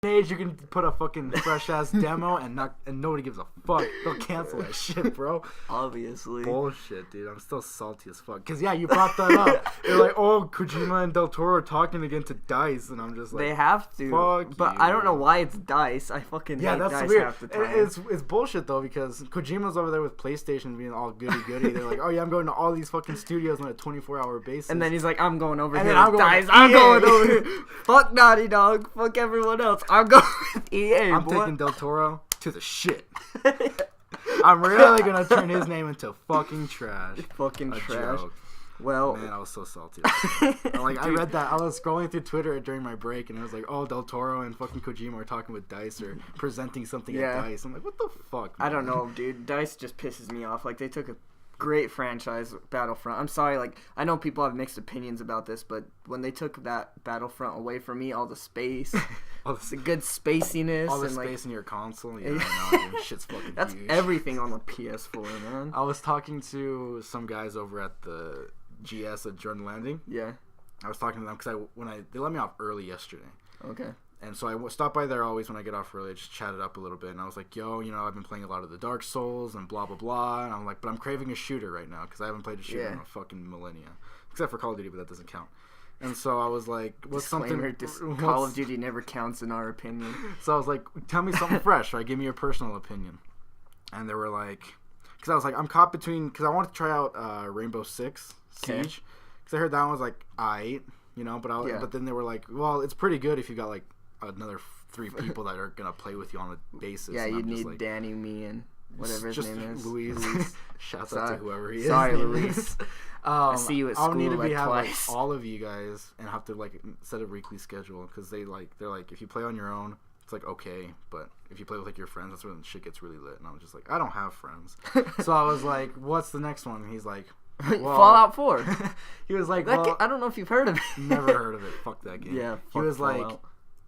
stage you can put a fucking fresh ass demo and nobody gives a fuck. They'll cancel that shit, bro. Obviously. Bullshit, dude. I'm still salty as fuck. Cause yeah, you brought that up. You're like, oh, Kojima and Del Toro are talking again to DICE, and I'm just like, they have to. Fuck but you. I don't know why it's DICE. I fucking hate that's DICE weird. half the time. It's bullshit though, because Kojima's over there with PlayStation being all goody. They're like, oh yeah, I'm going to all these fucking studios on a 24-hour basis. And then he's like, I'm going over And here then with I'm going DICE. to I'm EA. going over here. Fuck Naughty Dog. Fuck everyone else. I'm going with EA, I'm boy. taking Del Toro to the shit. I'm really gonna turn his name into fucking trash. Fucking A trash. joke. Well, Man, I was so salty. Like, I read that. I was scrolling through Twitter during my break, and it was like, oh, Del Toro and fucking Kojima are talking with DICE or presenting something Yeah. at DICE. I'm like, what the fuck, man? I don't know, dude. DICE just pisses me off. Like, they took a great franchise, Battlefront. I'm sorry, like, I know people have mixed opinions about this, but when they took that Battlefront away from me, all the space, the good spaciness, all the and space like, in your console. Yeah, I know, dude. Shit's fucking that's huge. everything on the PS4, man. I was talking to some guys over at the GS at Jordan Landing. Yeah. I was talking to them because they let me off early yesterday. Okay. And so I stop by there always when I get off early. I just chatted up a little bit. And I was like, yo, I've been playing a lot of the Dark Souls and blah, blah, blah. And I'm like, but I'm craving a shooter right now because I haven't played a shooter in a fucking millennia. Except for Call of Duty, but that doesn't count. And so I was like, what's something... Call of Duty never counts in our opinion. So I was like, tell me something fresh, right? Give me your personal opinion. And they were like... Because I was like, I'm caught between... Because I wanted to try out Rainbow Six Siege. Because I heard that one was like, aight, but then they were like, well, it's pretty good if you got like another 3 people that are going to play with you on a basis. Yeah, and you I'm need like, Danny, me, and whatever his name is. Luis. Shouts out to whoever he is. Sorry, Luis. I see you at school I'll need to like have twice. like all of you guys and have to like set a weekly schedule because they're like if you play on your own it's like okay, but if you play with like your friends that's when shit gets really lit. And I was just like, I don't have friends. So I was like, what's the next one? And he's like, well, Fallout 4. He was like, I don't know if you've heard of it. Never heard of it. Fuck that game. Yeah. He was Fallout. like,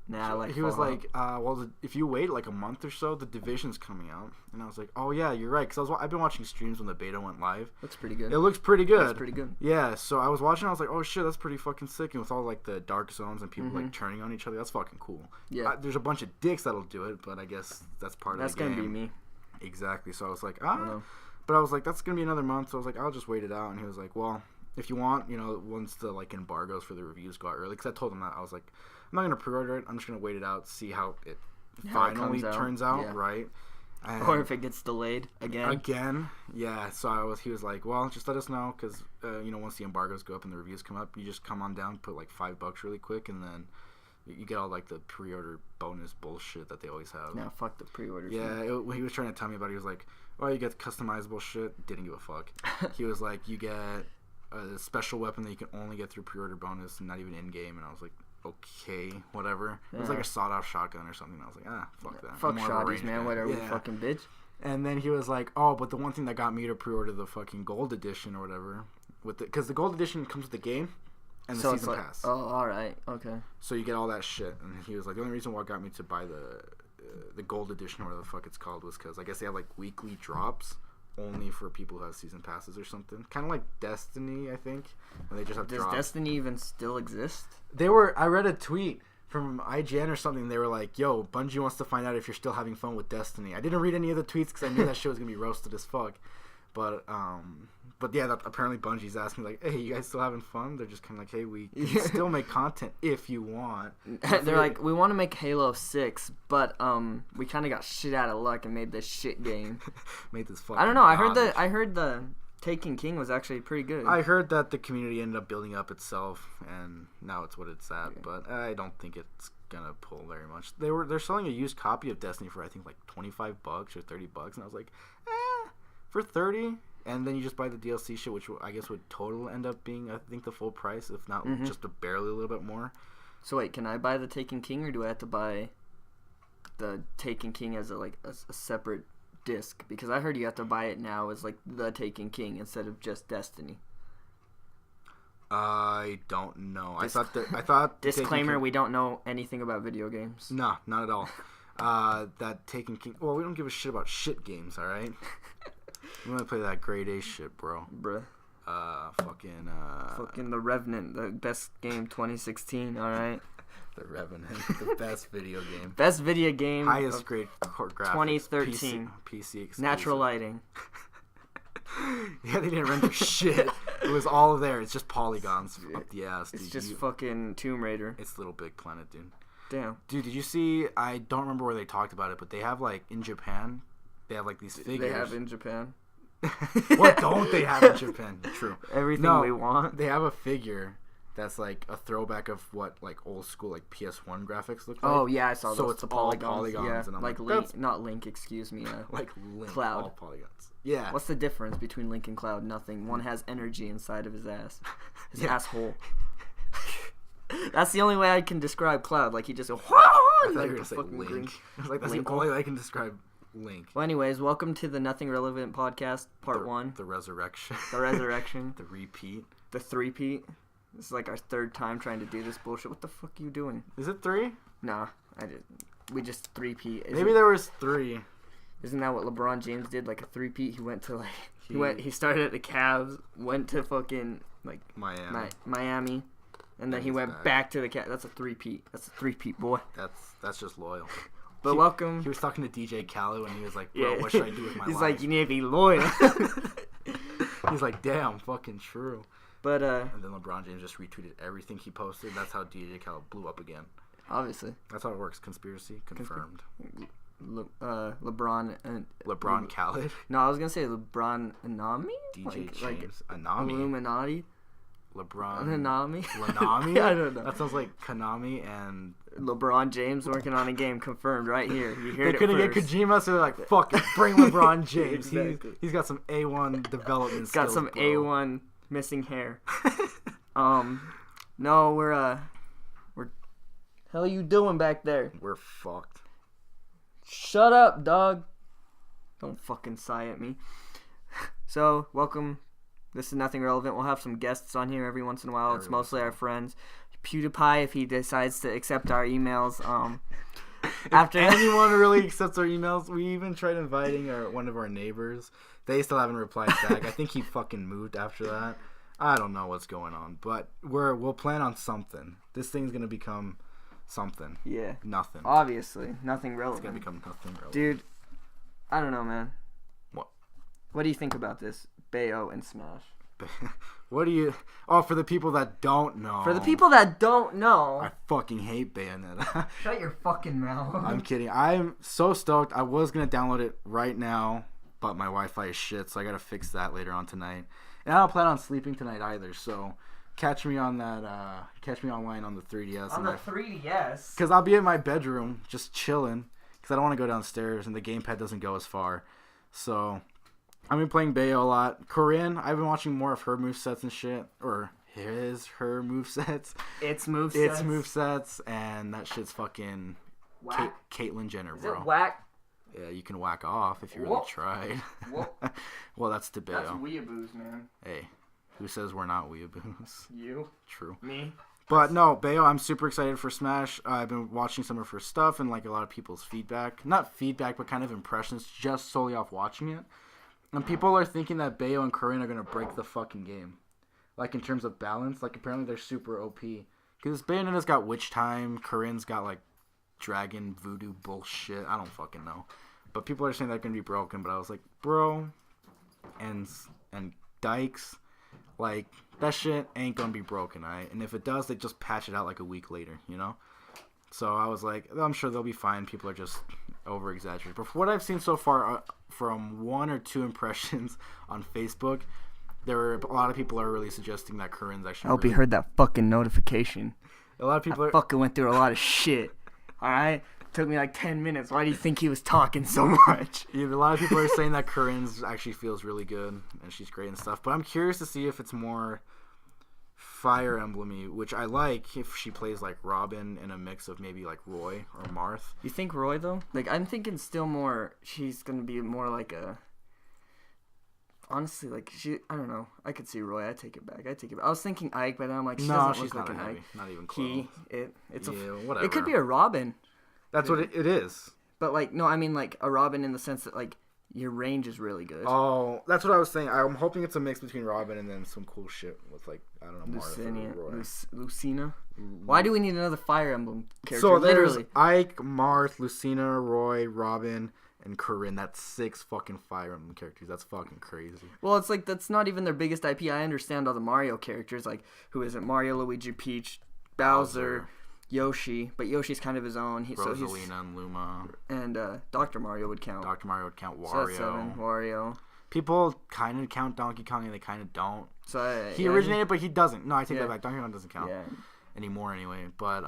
nah, I like he was Fallout. like, well, if you wait like a month or so, the Division's coming out. And I was like, oh yeah, you're right. Because I've been watching streams when the beta went live. Looks pretty good. It looks pretty good. It's pretty good. Yeah. So I was watching. I was like, oh shit, that's pretty fucking sick. And with all like the dark zones and people like turning on each other, that's fucking cool. Yeah. There's a bunch of dicks that'll do it, but I guess that's part of the game. That's gonna be me. Exactly. So I was like, but I was like, that's gonna be another month. So I was like, I'll just wait it out. And he was like, well, if you want, once the like embargoes for the reviews go out early, because I told him that I was like, I'm not gonna pre-order it. I'm just gonna wait it out, see how it finally turns out, right? And or if it gets delayed again. Again, yeah. So he was like, well, just let us know, because once the embargoes go up and the reviews come up, you just come on down, put like $5 really quick, and then you get all like the pre-order bonus bullshit that they always have. No, fuck the pre-orders. Yeah, he was trying to tell me about it. He was like, oh, you get customizable shit. Didn't give a fuck. He was like, you get a special weapon that you can only get through pre-order bonus and not even in-game. And I was like, okay, whatever. It was like a sawed-off shotgun or something. I was like, fuck that. Fuck shotties, man. Whatever, you fucking bitch. And then he was like, oh, but the one thing that got me to pre-order the fucking gold edition or whatever, because the gold edition comes with the game and the season pass. Oh, all right, okay. So you get all that shit. And he was like, the only reason what got me to buy the gold edition or whatever the fuck it's called was because I guess they have like weekly drops only for people who have season passes or something. Kind of like Destiny, I think. And they just have drops. Does Destiny even still exist? I read a tweet from IGN or something. They were like, yo, Bungie wants to find out if you're still having fun with Destiny. I didn't read any of the tweets because I knew that shit was going to be roasted as fuck. But yeah, apparently Bungie's asking like, hey, you guys still having fun? They're just kind of like, hey, we can still make content if you want. They're like, we want to make Halo 6, but we kind of got shit out of luck and made this shit game. Made this fucking I don't know. I heard the Taken King was actually pretty good. I heard that the community ended up building up itself, and now it's what it's at. Okay. But I don't think it's gonna pull very much. They're selling a used copy of Destiny for I think like $25 or $30, and I was like, for 30. And then you just buy the DLC shit, which I guess would total end up being, I think, the full price, if not just barely a little bit more. So wait, can I buy the Taken King, or do I have to buy the Taken King as a separate disc? Because I heard you have to buy it now as like the Taken King instead of just Destiny. I don't know. I thought disclaimer: we don't know anything about video games. No, not at all. That Taken King. Well, we don't give a shit about shit games, all right. We want to play that grade A shit, bro. Bruh. Fucking The Revenant, the best game 2016, alright? The Revenant, the best video game. Best video game. Highest grade graphics. 2013. PC exclusive. Natural lighting. Yeah, they didn't render shit. It was all there. It's just polygons up the ass, dude. It's just fucking Tomb Raider. It's Little Big Planet, dude. Damn. Dude, did you see? I don't remember where they talked about it, but they have like in Japan, they have like these figures. They have in Japan. What don't they have in Japan? True. Everything we want. They have a figure that's like a throwback of what like old school like PS1 graphics look like. Oh yeah, I saw those. So it's the all polygons. polygons, Yeah. and I'm like like, Link, not Link. Excuse me. Like Link, Cloud. all polygons. Yeah. What's the difference between Link and Cloud? Nothing. One has energy inside of his ass. His asshole. That's the only way I can describe Cloud. Like he just goes. I thought you were gonna say Link. I was like, that's the only way I can describe Link. Well, anyways, welcome to the Nothing Relevant podcast, part 1. The resurrection. The resurrection. The repeat. The three-peat. This is like our third time trying to do this bullshit. What the fuck are you doing? Is it 3? Nah, we just three-peat. Maybe there was 3. Isn't that what LeBron James did? Like a three-peat. He went to he started at the Cavs, went to fucking like Miami, and then he went back to the Cavs. That's a three-peat. That's a three-peat, boy. That's just loyal. But welcome. He was talking to DJ Khaled and he was like, bro, what should I do with my life? He's like, you need to be loyal. He's like, damn, fucking true. But and then LeBron James just retweeted everything he posted. That's how DJ Khaled blew up again. Obviously. That's how it works. Conspiracy confirmed. LeBron and LeBron Khaled. No, I was gonna say LeBron Anami. DJ James Anami. Illuminati. LeBron Anami. Lanami. I don't know. That sounds like Konami and LeBron James working on a game confirmed right here. You heard they couldn't get Kojima, so they're like, "Fuck it, bring LeBron James. Exactly. He's got some A1 development. He's got some A1 missing hair." No, we're hell you doing back there? We're fucked. Shut up, dog. Don't fucking sigh at me. So, welcome. This is Nothing Relevant. We'll have some guests on here every once in a while. It's mostly our friends. PewDiePie, if he decides to accept our emails. After anyone really accepts our emails, we even tried inviting one of our neighbors. They still haven't replied back. I think he fucking moved after that. I don't know what's going on, but we'll plan on something. This thing's gonna become something. Yeah. Nothing. Obviously, nothing relevant. It's gonna become nothing relevant. Dude, I don't know, man. What do you think about this? Bayo and Smash. What do you... Oh, for the people that don't know. For the people that don't know. I fucking hate Bayonetta. Shut your fucking mouth. I'm kidding. I'm so stoked. I was going to download it right now, but my Wi-Fi is shit, so I got to fix that later on tonight. And I don't plan on sleeping tonight either, so catch me on that... catch me online on the 3DS. On the 3DS? Because I'll be in my bedroom just chilling, because I don't want to go downstairs, and the gamepad doesn't go as far. So... I've been playing Bayo a lot. Corinne, I've been watching more of her movesets and shit. Or her movesets. Its movesets. Its movesets. And that shit's fucking whack. Caitlyn Jenner, Is bro. It whack? Yeah, you can whack off if you really tried. Well, that's to Bayo. That's weeaboos, man. Hey, who says we're not weeaboos? You. True. Me. But no, Bayo, I'm super excited for Smash. I've been watching some of her stuff and like a lot of people's feedback. Not feedback, but kind of impressions just solely off watching it. And people are thinking that Bayo and Corinne are going to break the fucking game. Like, in terms of balance. Like, apparently they're super OP. Because Bayonetta's got Witch Time. Corinne's got, like, Dragon Voodoo bullshit. I don't fucking know. But people are saying they're going to be broken. But I was like, bro. And Dykes. Like, that shit ain't going to be broken, alright? And if it does, they just patch it out, like, a week later, you know? So I was like, I'm sure they'll be fine. People are just over-exaggerating. But from what I've seen so far, from 1 or 2 impressions on Facebook, a lot of people are really suggesting that Corinne's actually... I hope you heard that fucking notification. A lot of people fucking went through a lot of shit. Alright? Took me like 10 minutes. Why do you think he was talking so much? Yeah, a lot of people are saying that Corinne's actually feels really good, and she's great and stuff. But I'm curious to see if it's more... Fire Emblem-y, which I like if she plays like Robin in a mix of maybe like Roy or Marth. You think Roy though? Like I'm thinking still more she's gonna be more like a honestly like I don't know. I could see Roy. I take it back. I was thinking Ike, but then I'm like she doesn't look like an Ike. Not even close. Whatever. It could be a Robin. That's what it is. But like no, I mean like a Robin in the sense that like your range is really good. Oh, that's what I was saying. I'm hoping it's a mix between Robin and then some cool shit with like I don't know, Marth, Lucina. Why do we need another Fire Emblem character? So there's Ike, Marth, Lucina, Roy, Robin, and Corinne. That's 6 fucking Fire Emblem characters. That's fucking crazy. Well, it's like that's not even their biggest IP. I understand all the Mario characters, like who is it? Mario, Luigi, Peach, Bowser. Yoshi, but Yoshi's kind of his own. Rosalina and Luma. And Dr. Mario would count. Wario. So that's 7, Wario. People kind of count Donkey Kong and they kind of don't. So he originated, but he doesn't. No, I take that back. Donkey Kong doesn't count anymore anyway. But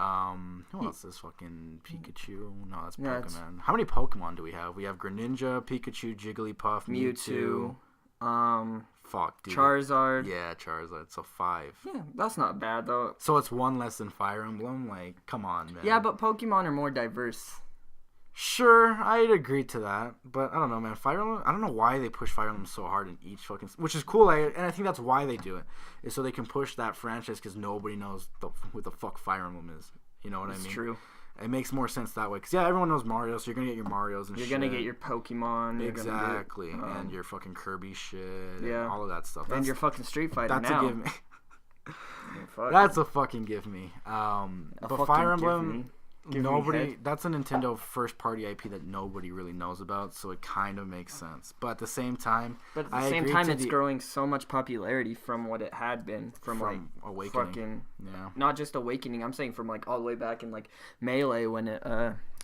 who else is fucking Pikachu? No, that's Pokemon. How many Pokemon do we have? We have Greninja, Pikachu, Jigglypuff, Mewtwo. Fuck, dude. Charizard. Yeah, Charizard. So 5. Yeah, that's not bad, though. So it's 1 less than Fire Emblem? Like, come on, man. Yeah, but Pokemon are more diverse. Sure, I'd agree to that. But I don't know, man. Fire Emblem, I don't know why they push Fire Emblem so hard in each fucking... Which is cool, and I think that's why they do it. Is so they can push that franchise because nobody knows who the fuck Fire Emblem is. You know what I mean? That's true. It makes more sense that way. Because, yeah, everyone knows Mario, so you're going to get your Marios and shit. You're going to get your Pokemon. Exactly. And your fucking Kirby shit. Yeah. And all of that stuff. And your fucking Street Fighter that's now. A give me. That's a fucking give me. But Fire Emblem, that's a Nintendo first-party IP that nobody really knows about, so it kind of makes sense. But at the same time... it's growing so much popularity from what it had been. From like, Awakening. Fucking... Yeah. Not just Awakening, I'm saying from, like, all the way back in, like, Melee when it...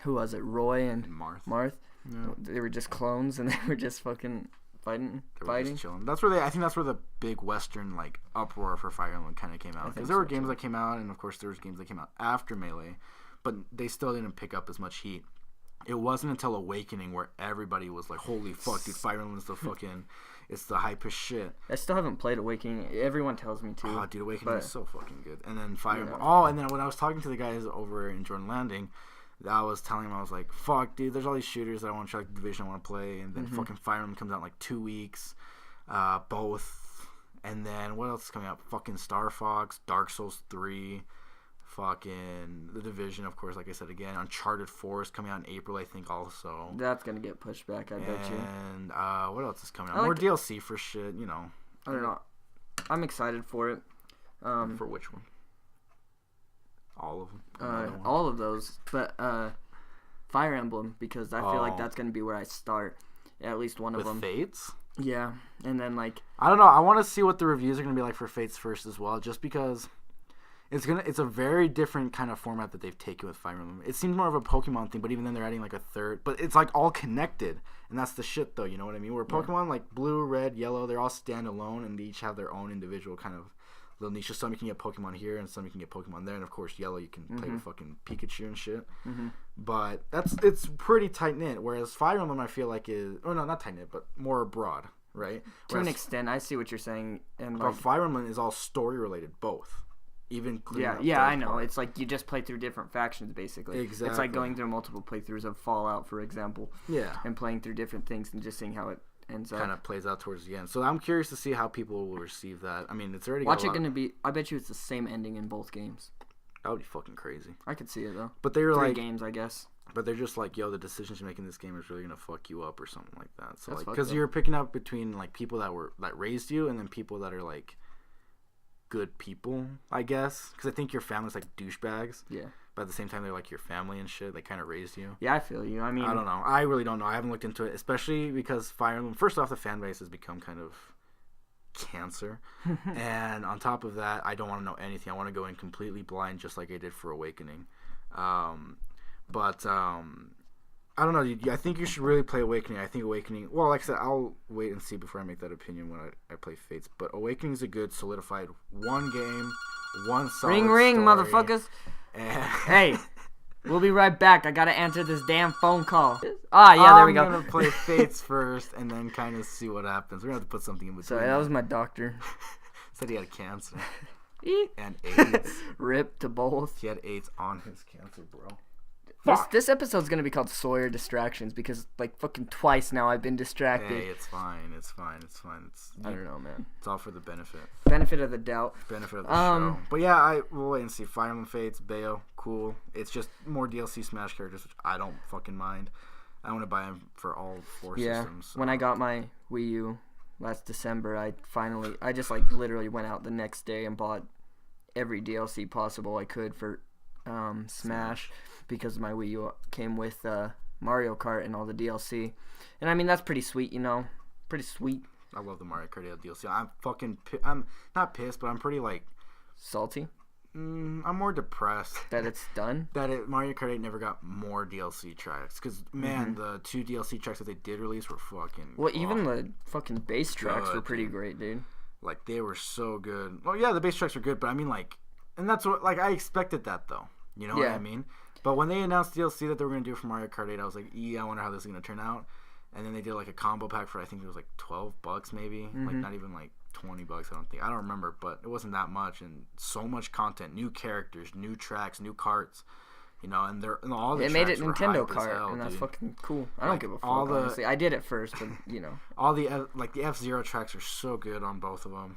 who was it? Roy and Marth? Yeah. They were just clones, and they were just fucking... Fighting. Just chilling. That's where I think that's where the big Western like uproar for Fire Emblem kind of came out, because there were games that came out, and of course there was games that came out after Melee, but they still didn't pick up as much heat. It wasn't until Awakening where everybody was like, "Holy fuck, dude! Fire Emblem's the fucking, it's the hypest shit." I still haven't played Awakening. Everyone tells me to. Oh, dude, Awakening is so fucking good. And then Fire Emblem. Oh, and then when I was talking to the guys over in Jordan Landing, I was telling him, I was like, fuck, dude, there's all these shooters that I want to try, like, Division I want to play, and then fucking Fire Emblem comes out in, like, 2 weeks, both, and then, what else is coming out? Fucking Star Fox, Dark Souls 3, fucking The Division, of course, like I said again, Uncharted 4 is coming out in April, I think, also. That's gonna get pushed back, I bet you. And, what else is coming out? More DLC for shit, you know. I don't know. I'm excited for it. For which one? All of them. All of those, but Fire Emblem, because I feel like that's gonna be where I start. At least one of them. With Fates? Yeah, and then like I don't know. I want to see what the reviews are gonna be like for Fates first as well, just because it's a very different kind of format that they've taken with Fire Emblem. It seems more of a Pokemon thing, but even then they're adding like a third. But it's like all connected, and that's the shit though. You know what I mean? Where Pokemon like Blue, Red, Yellow, they're all standalone, and they each have their own individual kind of little niche. Some you can get Pokemon here, and some you can get Pokemon there, and of course Yellow you can play with fucking Pikachu and shit. But it's pretty tight knit. Whereas Fire Emblem I feel like is not tight knit, but more broad, right? To an extent, I see what you're saying. And but Fire Emblem is all story related, both. Even I know. It's like you just play through different factions, basically. Exactly. It's like going through multiple playthroughs of Fallout, for example. Yeah. And playing through different things and just seeing how it ends up. Kind of plays out towards the end. So I'm curious to see how people will receive that. I mean, it's already. I bet you it's the same ending in both games. That would be fucking crazy. I could see it though. But they were 3 like games, I guess. But they're just like, yo, the decisions you make in this game is really gonna fuck you up or something like that. So that's like, because you're picking up between like people that raised you and then people that are like good people, I guess. Because I think your family's like douchebags. Yeah. But at the same time, they're like your family and shit. They kind of raised you. Yeah, I feel you. I mean, I don't know. I really don't know. I haven't looked into it, especially because Fire Emblem. First off, the fan base has become kind of cancer, and on top of that, I don't want to know anything. I want to go in completely blind, just like I did for Awakening. But I don't know. I think you should really play Awakening. I think Awakening. Well, like I said, I'll wait and see before I make that opinion when I play Fates. But Awakening is a good, solidified one game, one solid ring, story. Motherfuckers. Hey, we'll be right back. I gotta answer this damn phone call. There we go. I'm gonna play Fates first and then kind of see what happens. We're gonna have to put something in between. Sorry, that was my doctor. Said he had cancer and AIDS. Rip to both. He had AIDS on his cancer, bro. This episode's gonna be called Sawyer Distractions because like fucking twice now I've been distracted. Hey, it's fine. I don't know, man. It's all for the benefit. Benefit of the doubt. Benefit of the show. But yeah, we'll wait and see. Fire Emblem Fates, Bayo, cool. It's just more DLC Smash characters, which I don't fucking mind. I want to buy them for all 4 Yeah. systems. So. When I got my Wii U last December, I just like literally went out the next day and bought every DLC possible I could for Smash because my Wii U came with Mario Kart and all the DLC. And I mean, that's pretty sweet, you know. Pretty sweet. I love the Mario Kart DLC. I'm not pissed, but I'm pretty like salty. I'm more depressed that it's done. Mario Kart 8 never got more DLC tracks because man, the 2 DLC tracks that they did release were fucking. Well, even the fucking bass tracks were pretty great, dude. Like they were so good. Well, yeah, the bass tracks were good, but I mean like, and that's what like I expected that though. You know what I mean? But when they announced DLC that they were gonna do for Mario Kart 8, I was like, yeah, I wonder how this is gonna turn out. And then they did like a combo pack for I think it was like $12 maybe, like not even like $20. I don't remember, but it wasn't that much, and so much content, new characters, new tracks, new carts, you know, and all the. It made it Nintendo Kart, and that's fucking cool. I don't give a fuck. Honestly, I did it first, but you know, all the like the F-Zero tracks are so good on both of them.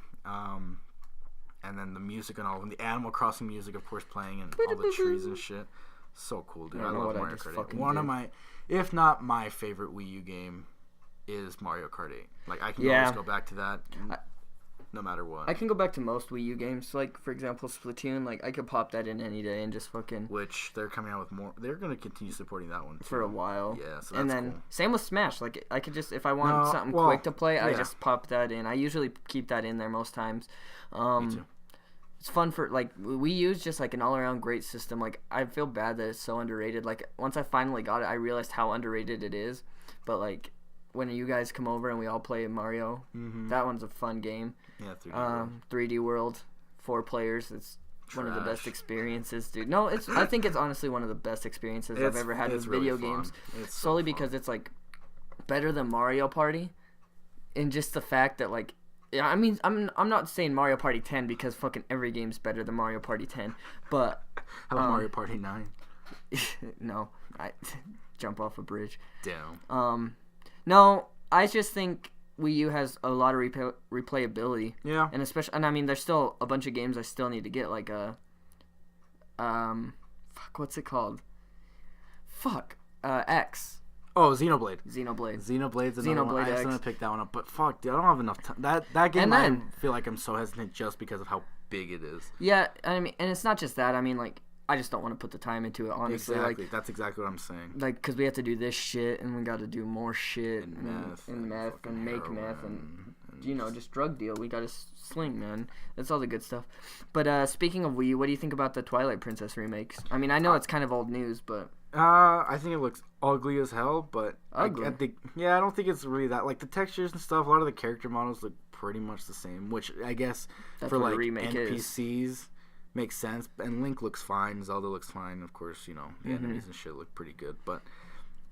And then the music and all of them, the Animal Crossing music, of course, playing, and all the trees and shit. So cool, dude. I love Mario Kart 8. One of my, if not my favorite Wii U game, is Mario Kart 8. Like I can always go back to that. No matter what. I can go back to most Wii U games. Like, for example, Splatoon. Like, I could pop that in any day and just fucking... Which, they're coming out with more... They're going to continue supporting that one, too. For a while. Yeah, so that's and then, cool. Same with Smash. Like, I could just... If I want something quick to play, I just pop that in. I usually keep that in there most times. Me too. It's fun for... Like, Wii U is just, like, an all-around great system. Like, I feel bad that it's so underrated. Like, once I finally got it, I realized how underrated it is. But, like... When you guys come over and we all play Mario, that one's a fun game. Yeah, 3D World. 3D World, 4 players. It's one of the best experiences, dude. No, I think it's honestly one of the best experiences I've ever had with video games. It's solely because it's like better than Mario Party, and just the fact that like, yeah, I mean, I'm not saying Mario Party 10 because fucking every game's better than Mario Party 10, but how about Mario Party 9? No, I jump off a bridge. Damn. No, I just think Wii U has a lot of replayability. Yeah. And especially, and I mean, there's still a bunch of games I still need to get, like what's it called? X. Oh, Xenoblade. Xenoblade's another one. I just want to pick that one up, but fuck, dude, I don't have enough time. That game, I feel like I'm so hesitant just because of how big it is. Yeah, I mean, and it's not just that. I mean, like, I just don't want to put the time into it, honestly. Exactly. Like, that's exactly what I'm saying. Like, because we have to do this shit, and we got to do more shit, and meth, and make heroin, meth, and you know, just drug deal. We got to sling, man. That's all the good stuff. But speaking of Wii U, what do you think about the Twilight Princess remakes? I mean, I know it's kind of old news, but... I think it looks ugly as hell, but... Ugly? I don't think it's really that... Like, the textures and stuff, a lot of the character models look pretty much the same, which I guess that's for, like, NPCs... Is. Makes sense, and Link looks fine, Zelda looks fine, of course, you know, the enemies and shit look pretty good, but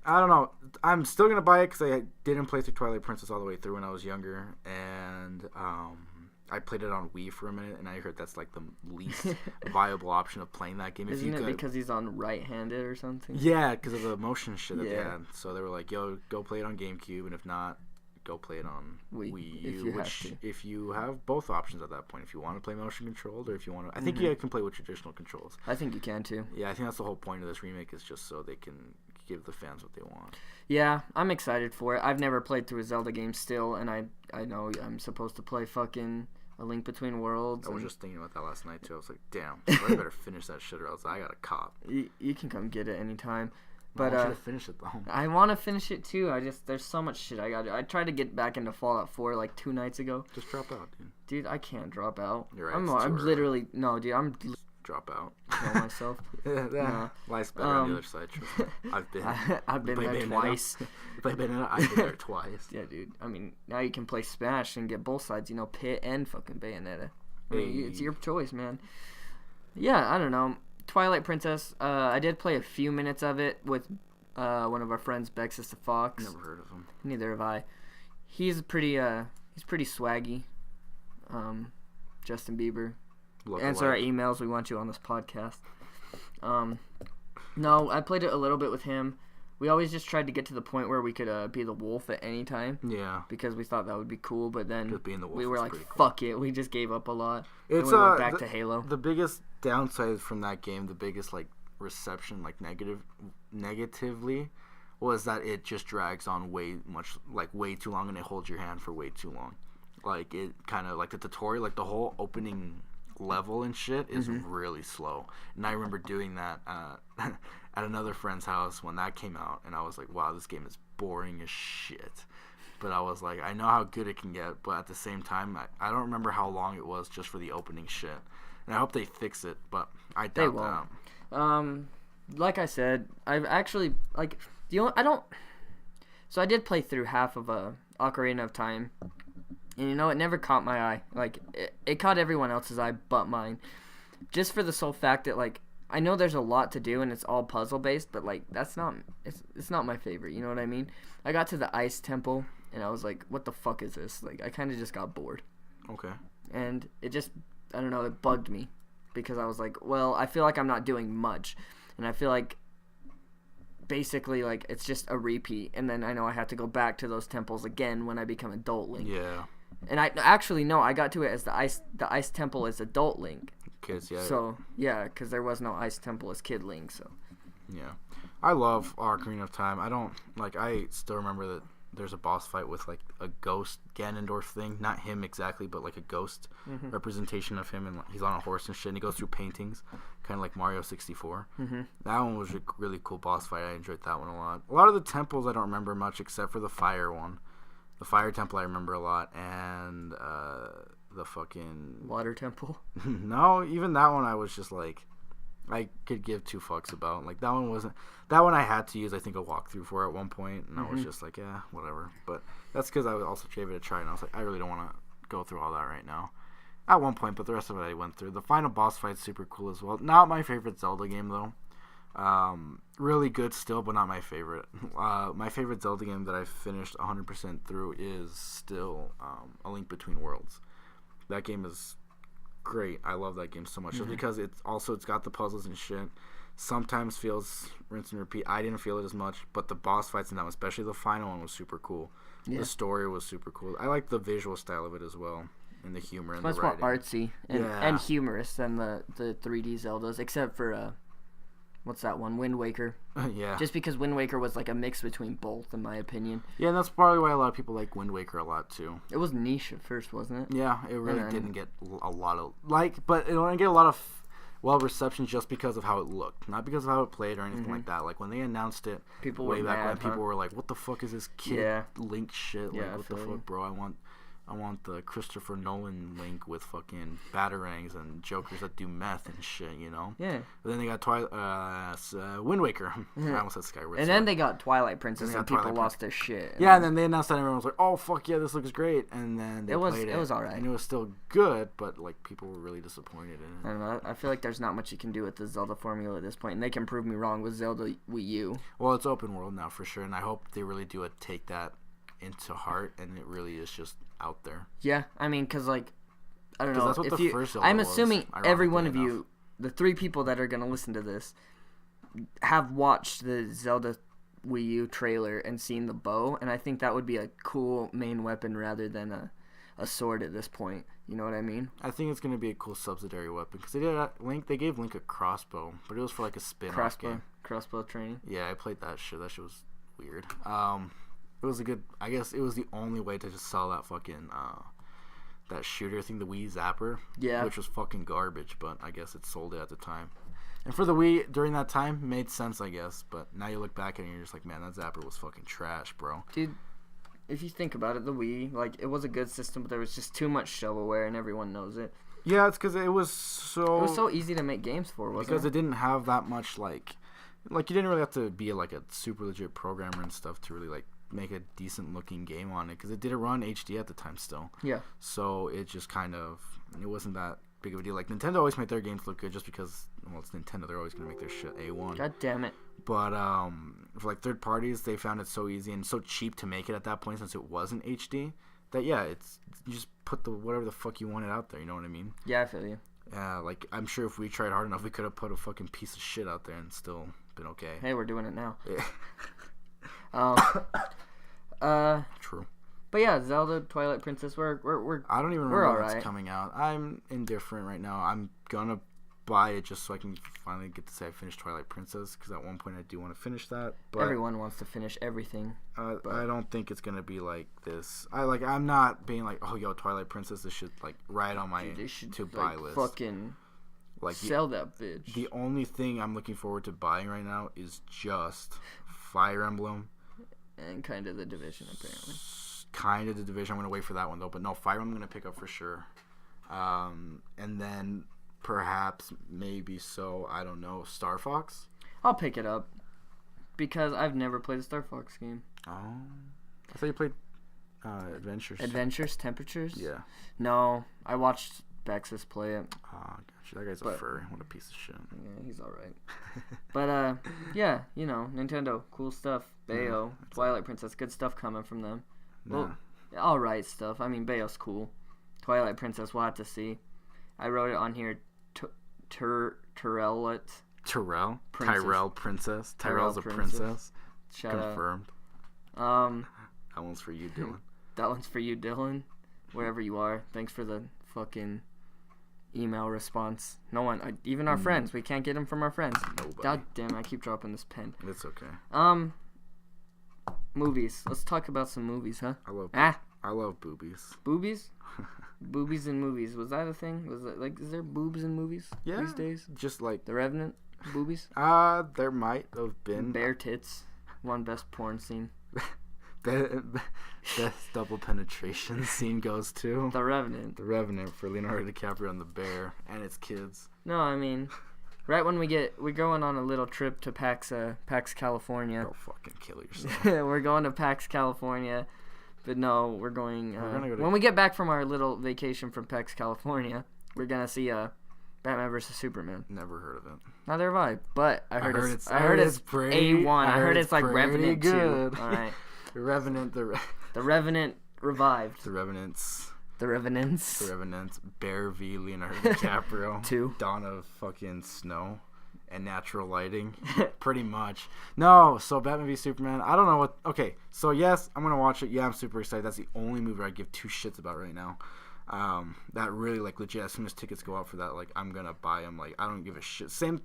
I don't know, I'm still gonna buy it because I didn't play through Twilight Princess all the way through when I was younger, and I played it on Wii for a minute, and I heard that's like the least viable option of playing that game. Isn't it because he's on right-handed or something? Yeah, because of the motion shit that they had, so they were like, yo, go play it on GameCube, and if not, go play it on Wii U, if you have both options at that point. If you want to play motion controlled, or if you want to, I think you can play with traditional controls. I think you can too. Yeah, I think that's the whole point of this remake, is just so they can give the fans what they want. Yeah, I'm excited for it. I've never played through a Zelda game still, and I know I'm supposed to play fucking A Link Between Worlds. I was just thinking about that last night too. I was like, damn, I better finish that shit or else I got a cop. You can come get it anytime. But I want you to finish it though. I want to finish it too. There's so much shit I got to do. I tried to get back into Fallout 4 like 2 nights ago. Just drop out, dude. Dude, I can't drop out. You're right. I'm literally no, dude. Drop out. Kill myself. Yeah. Life's better on the other side. I've been there twice. I've been there twice. Yeah, dude. I mean, now you can play Smash and get both sides. You know, Pit and fucking Bayonetta. I mean, it's your choice, man. Yeah, I don't know. Twilight Princess, I did play a few minutes of it with one of our friends, Bexus the Fox. Never heard of him. Neither have I. He's pretty swaggy. Justin Bieber. Answer our emails. We want you on this podcast. No, I played it a little bit with him. We always just tried to get to the point where we could be the wolf at any time. Yeah. Because we thought that would be cool, but then just being the wolf we were like, cool. fuck it. We just gave up a lot. It's and we went back to Halo. The biggest downside from that game, the biggest like reception, like negatively, was that it just drags on way too long, and it holds your hand for way too long. Like, it kind of, like, the tutorial, like, the whole opening level and shit is really slow. And I remember doing that at another friend's house when that came out, and I was like, wow, this game is boring as shit. But I was like, I know how good it can get, but at the same time, I don't remember how long it was just for the opening shit. And I hope they fix it, but I doubt that. Like I said, I've actually, like, so I did play through half of Ocarina of Time, and, you know, it never caught my eye. Like, it caught everyone else's eye but mine. Just for the sole fact that, like, I know there's a lot to do, and it's all puzzle-based, but, like, it's not my favorite, you know what I mean? I got to the Ice Temple, and I was like, what the fuck is this? Like, I kind of just got bored. Okay. And it just, I don't know, it bugged me, because I was like, well, I feel like I'm not doing much, and I feel like basically, like, it's just a repeat, and then I know I have to go back to those temples again when I become adult Link. Yeah. And I actually, no, I got to it as the Ice Temple as adult Link. Kids, yeah. So, yeah, because there was no Ice Temple as Kid Link, so. Yeah. I love Ocarina of Time. I still remember that there's a boss fight with, like, a ghost Ganondorf thing. Not him exactly, but, like, a ghost representation of him, and he's on a horse and shit, and he goes through paintings, kind of like Mario 64. That one was a really cool boss fight. I enjoyed that one a lot. A lot of the temples I don't remember much, except for the fire one. The fire temple I remember a lot, and the fucking... Water temple? No, even that one I was just like, I could give two fucks about. Like, that one wasn't... That one I had to use, I think, a walkthrough for at one point, and I was just like, yeah, whatever. But that's because I also gave it a try, and I was like, I really don't want to go through all that right now. At one point, but the rest of it I went through. The final boss fight's super cool as well. Not my favorite Zelda game, though. Really good still, but not my favorite. My favorite Zelda game that I've finished 100% through is still A Link Between Worlds. That game is great. I love that game so much just because it's got the puzzles and shit. Sometimes feels rinse and repeat. I didn't feel it as much, but the boss fights in that one, especially the final one, was super cool. The story was super cool. I like the visual style of it as well, and the humor and the writing. It's more artsy and humorous than the 3D Zeldas, except for what's that one? Wind Waker. Yeah. Just because Wind Waker was like a mix between both, in my opinion. Yeah, and that's probably why a lot of people like Wind Waker a lot, too. It was niche at first, wasn't it? Yeah, it really didn't get a lot of... but it didn't get a lot of, reception just because of how it looked. Not because of how it played or anything like that. Like, when they announced it way back when, people were like, what the fuck is this kid Link shit? Like, what the fuck, bro? I want the Christopher Nolan Link with fucking batarangs and jokers that do meth and shit, you know? Yeah. But then they got Wind Waker. I almost said Skyward. And then they got Twilight Princess and people lost their shit. Yeah, and then they announced that and everyone was like, oh, fuck yeah, this looks great. And then they played it. It was alright. And it was still good, but, like, people were really disappointed in it. I don't know. I feel like there's not much you can do with the Zelda formula at this point. And they can prove me wrong with Zelda Wii U. Well, it's open world now for sure. And I hope they really do take that into heart and it really is just out there. Yeah, I mean, because, like, I don't know. That's what the first Zelda I'm assuming every one of enough. you, the 3 people that are going to listen to this, have watched the Zelda Wii U trailer and seen the bow, and I think that would be a cool main weapon rather than a sword at this point. You know what I mean? I think it's going to be a cool subsidiary weapon, because they gave Link a crossbow, but it was for, like, a spin-off game. Crossbow training? Yeah, I played that shit. That shit was weird. It was I guess it was the only way to just sell that fucking, that shooter thing, the Wii Zapper. Yeah. Which was fucking garbage, but I guess it sold it at the time. And for the Wii, during that time, made sense, I guess. But now you look back and you're just like, man, that Zapper was fucking trash, bro. Dude, if you think about it, the Wii, like, it was a good system, but there was just too much shovelware, and everyone knows it. Yeah, it's because it was so easy to make games for, wasn't it? Because it didn't have that much, like, you didn't really have to be, like, a super legit programmer and stuff to really, like, make a decent looking game on it, because it didn't run HD at the time still. Yeah. So it just it wasn't that big of a deal. Like, Nintendo always made their games look good just because, well, it's Nintendo. They're always going to make their shit A1. God damn it. But for, like, third parties, they found it so easy and so cheap to make it at that point since it wasn't HD that, yeah, you just put whatever the fuck you wanted out there. You know what I mean? Yeah, I feel you. Yeah, like, I'm sure if we tried hard enough, we could have put a fucking piece of shit out there and still been okay. Hey, we're doing it now. Yeah. True. But yeah, Zelda, Twilight Princess, we're I don't even remember when right. it's coming out. I'm indifferent right now. I'm gonna buy it just so I can finally get to say I finished Twilight Princess, because at one point I do want to finish that. But everyone wants to finish everything. I don't think it's gonna be like this. I'm not being like, oh, yo, Twilight Princess, this should like right on my to-buy list. Fucking like sell that bitch. The only thing I'm looking forward to buying right now is just Fire Emblem. And kind of The Division, apparently. Kind of The Division. I'm going to wait for that one, though. But no, Fire Emblem I'm going to pick up for sure. And then perhaps, maybe so, I don't know, Star Fox? I'll pick it up. Because I've never played a Star Fox game. Oh. I thought you played Adventures. Adventures? Temperatures? Yeah. No. I watched Bexus play it. Oh, gotcha. That guy's a furry. What a piece of shit. Yeah, he's alright. But, yeah, you know, Nintendo, cool stuff. Bayo, Twilight Princess, good stuff coming from them. Well, alright stuff. I mean, Bayo's cool. Twilight Princess, we'll have to see. I wrote it on here. Tyrell Princess. Tyrell's a princess. Confirmed. That one's for you, Dylan. That one's for you, Dylan. Wherever you are. Thanks for the fucking email response. No one, even our friends. We can't get them from our friends. Nobody. God damn, I keep dropping this pen. It's okay. Movies. Let's talk about some movies, huh? I love boobies. Boobies? Boobies in movies. Was that a thing? Was it like, is there boobs in movies these days? Just like The Revenant boobies? There might have been. Bare tits. One best porn scene. Best double penetration scene goes to The Revenant. The Revenant for Leonardo DiCaprio and the bear and its kids. No, I mean, right when we're going on a little trip to PAX California. Go fucking kill yourself. We're going to PAX California, but no, we're going. When we get back from our little vacation from PAX California, we're gonna see Batman vs Superman. Never heard of it. Neither have I, but I heard it's A1. I heard it's like Revenant good. 2. All right. The Revenant. The Revenant revived. The Revenants. Bear v. Leonardo DiCaprio. 2. Dawn of fucking Snow and Natural Lighting. Pretty much. No, so Batman v Superman. I don't know what. Okay, so yes, I'm gonna watch it. Yeah, I'm super excited. That's the only movie I give two shits about right now. That really, like, legit, as soon as tickets go out for that, like, I'm gonna buy them. Like, I don't give a shit. Same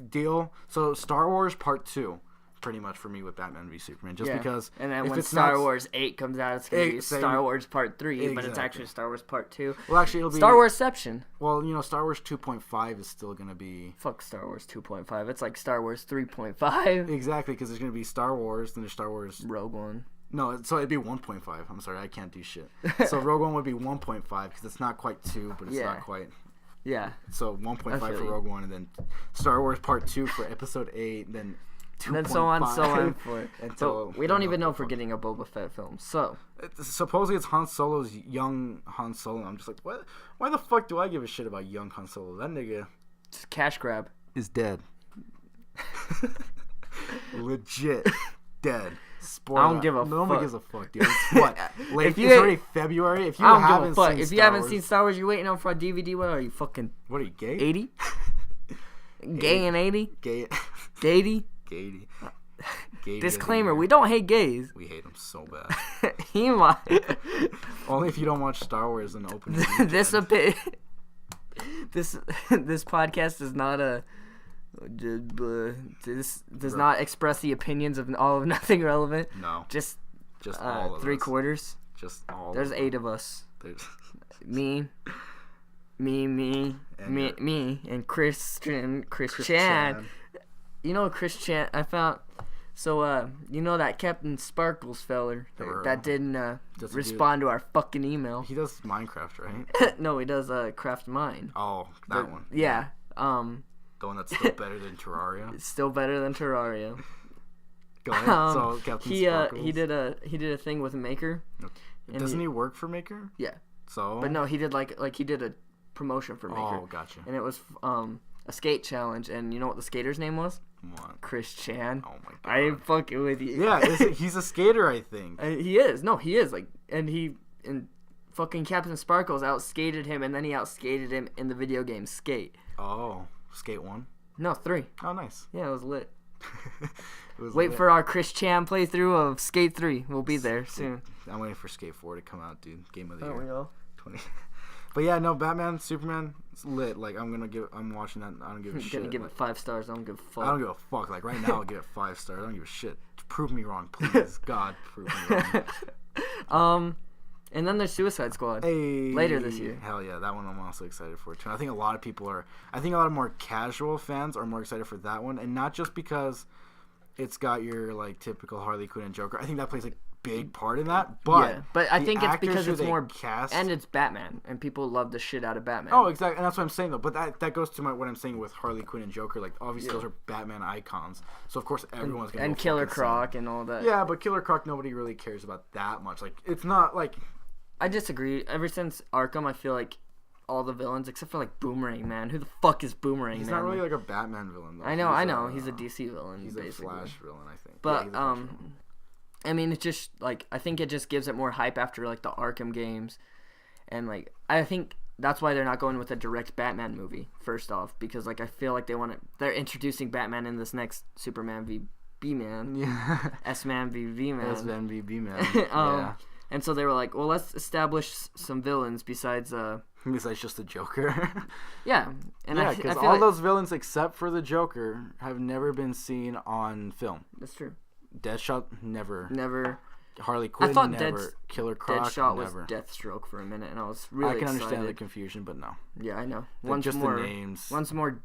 deal. So Star Wars Part 2. Pretty much for me with Batman v Superman, just because. And then when Star Wars 8 comes out, it's gonna be Star Wars Part 3, but it's actually Star Wars Part 2. Well, actually, it'll be Star Warsception. Well, you know, Star Wars 2.5 is still gonna be. Fuck Star Wars 2.5. It's like Star Wars 3.5. Exactly, because there's gonna be Star Wars, then there's Star Wars Rogue One. No, so it'd be 1.5. I'm sorry, I can't do shit. So Rogue One would be 1.5 because it's not quite 2, but it's not quite. Yeah. So 1.5 for Rogue One, and then Star Wars Part 2 for Episode 8, then. And then so on for it. So we don't even know if we're getting a Boba Fett film. So supposedly it's Han Solo's young Han Solo. I'm just like, what? Why the fuck do I give a shit about young Han Solo? That nigga, it's a cash grab, is dead. Legit dead. Spoiler. I don't give a fuck. Nobody gives a fuck, dude. It's what? Like, it's already February. If you haven't seen if you haven't seen Star Wars, you're waiting on for a DVD. What are you fucking? What are you, gay? 80? Gay and 80? Gay. Gay. Disclaimer: we don't hate gays. We hate them so bad. He might. Only if you don't watch Star Wars and open. This podcast is not a. This does not express the opinions of all of Nothing Relevant. No. Just all of 3/4. Just all. There's 8 of us. Me, and Christian. You know Christian, I found, so, you know that Captain Sparkles feller that didn't respond to our fucking email. He does Minecraft, right? No, he does Craft Mine. Oh, that one. Yeah. The one that's still better than Terraria. It's still better than Terraria. Go ahead. So Captain Sparkles. He did a thing with Maker. Doesn't he work for Maker? Yeah. So. But no, he did like he did a promotion for Maker. Oh, gotcha. And it was a skate challenge, and you know what the skater's name was? What? Chris Chan. Oh my god. I ain't fucking with you. Yeah, he's a skater, I think. He is. No, he is. Like, and fucking Captain Sparkles outskated him, and then he outskated him in the video game Skate. Oh, Skate 1? No, 3. Oh, nice. Yeah, it was lit. Wait for our Chris Chan playthrough of Skate 3. We'll be there soon. I'm waiting for Skate 4 to come out, dude. Game of the year. We go. 20. But yeah, no, Batman, Superman, it's lit. Like I'm watching that. I don't give a shit. Gonna give it 5 stars. I don't give a fuck. I don't give a fuck. Like right now, I'll give it 5 stars. I don't give a shit. Prove me wrong, please. God, prove me wrong. And then there's Suicide Squad later this year. Hell yeah, that one I'm also excited for too. I think a lot of more casual fans are more excited for that one, and not just because it's got your like typical Harley Quinn and Joker. I think that plays a big part in that. But I think it's because it's more cast, and it's Batman, and people love the shit out of Batman. Oh, exactly, and that's what I'm saying though. But that goes to what I'm saying with Harley Quinn and Joker. Like obviously those are Batman icons, so of course everyone's gonna and Killer Croc and all that. Yeah, but Killer Croc nobody really cares about that much. Like it's not like. I disagree. Ever since Arkham, I feel like all the villains, except for like Boomerang Man. Who the fuck is Boomerang Man? He's not really like a Batman villain, though. I know. He's a DC villain. He's basically. a Flash villain, I think. But I mean, it's just like I think it just gives it more hype after like the Arkham games, and like I think that's why they're not going with a direct Batman movie. First off, because like I feel like they're introducing Batman in this next Superman v B-Man. Yeah. S-Man v V-Man. S-Man v B-Man. Yeah. And so they were like, well, let's establish some villains besides just the Joker. Yeah. And yeah, because all those villains except for the Joker have never been seen on film. That's true. Deathshot, never. Never. Harley Quinn, I thought never. Killer Croc, Deadshot never. Was Deathstroke for a minute, and I was really excited. Understand the confusion, but no. Yeah, I know. One's just the names. One's more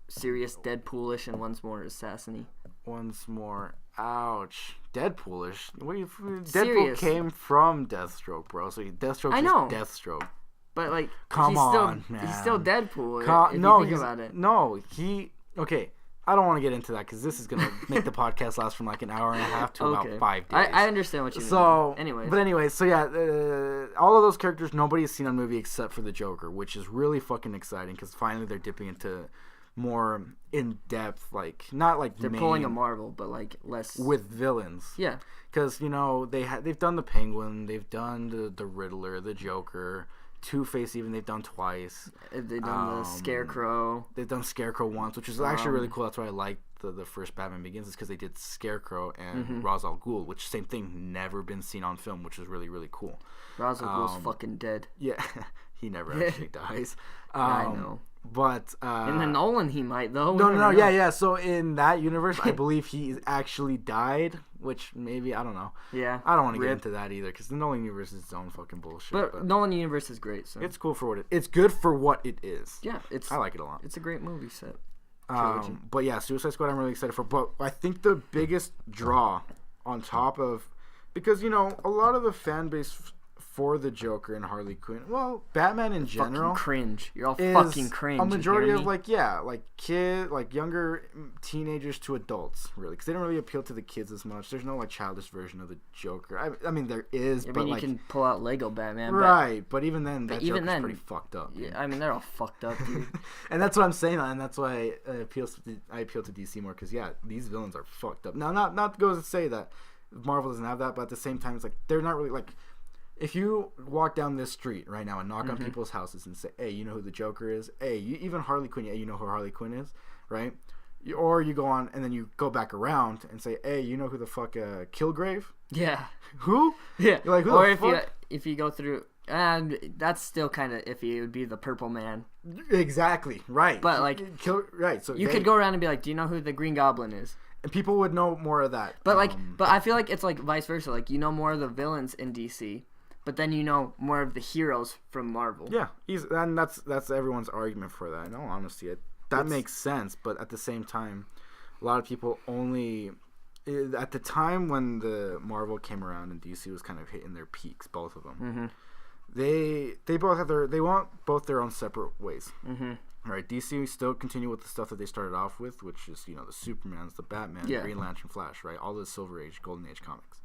serious Deadpoolish, and one's more assassiny. One's more... Ouch. Deadpoolish. Deadpool Serious. came from Deathstroke, bro. So Deathstroke is Deathstroke. But like, man. He's still Deadpool. Okay, I don't want to get into that because this is gonna make the podcast last from like an hour and a half to about 5 days. I understand what you mean. So, anyway, so yeah, all of those characters nobody has seen on movie except for the Joker, which is really fucking exciting because finally they're dipping into more in depth, like not like they're pulling a Marvel, but like less with villains. Yeah, because they've done the Penguin, they've done the Riddler, the Joker, Two-Face. Even they've done twice. They've done the Scarecrow. They've done Scarecrow once, which is actually really cool. That's why I liked the first Batman Begins, is because they did Scarecrow and Ra's al Ghul, which same thing, never been seen on film, which is really really cool. Ra's al Ghul's fucking dead. Yeah, he never actually dies. I know. But in the Nolan, he might though. No. Yeah. So in that universe, I believe he actually died, which maybe I don't know. Yeah. I don't want to get into that either, because the Nolan universe is its own fucking bullshit. But Nolan universe is great. So it's cool for what it's good for what it is. Yeah, I like it a lot. It's a great movie set. But yeah, Suicide Squad, I'm really excited for. But I think the biggest draw, on top of, because a lot of the fan base for the Joker and Harley Quinn, well, Batman in general, fucking cringe. You're all fucking cringe. A majority of younger teenagers to adults, really, because they don't really appeal to the kids as much. There's no like childish version of the Joker. I mean, there is, but you can pull out Lego Batman, right? But even then, that Joker's pretty fucked up. Dude. Yeah, I mean, they're all fucked up, dude. And that's what I'm saying, and that's why I appeal to DC more, because these villains are fucked up. Now, not goes to say that Marvel doesn't have that, but at the same time, it's like they're not really like. If you walk down this street right now and knock on people's houses and say, hey, you know who the Joker is? Hey, even Harley Quinn, you know who Harley Quinn is, right? Or you go on and then you go back around and say, hey, you know who the fuck Kilgrave? Yeah. Who? Yeah. You're like, who or the if fuck? if you go through, that's still kind of iffy. It would be the Purple Man. Exactly, right. But like, right. So you could go around and be like, do you know who the Green Goblin is? And people would know more of that. But but I feel like it's like vice versa. Like, you know more of the villains in DC. But then you know more of the heroes from Marvel. Yeah, and that's everyone's argument for that. In all honesty, that makes sense. But at the same time, a lot of people only at the time when the Marvel came around and DC was kind of hitting their peaks, both of them. They both have they want both their own separate ways. Right, DC still continue with the stuff that they started off with, which is the Supermans, the Batman, Green Lantern, Flash, right, all the Silver Age, Golden Age comics.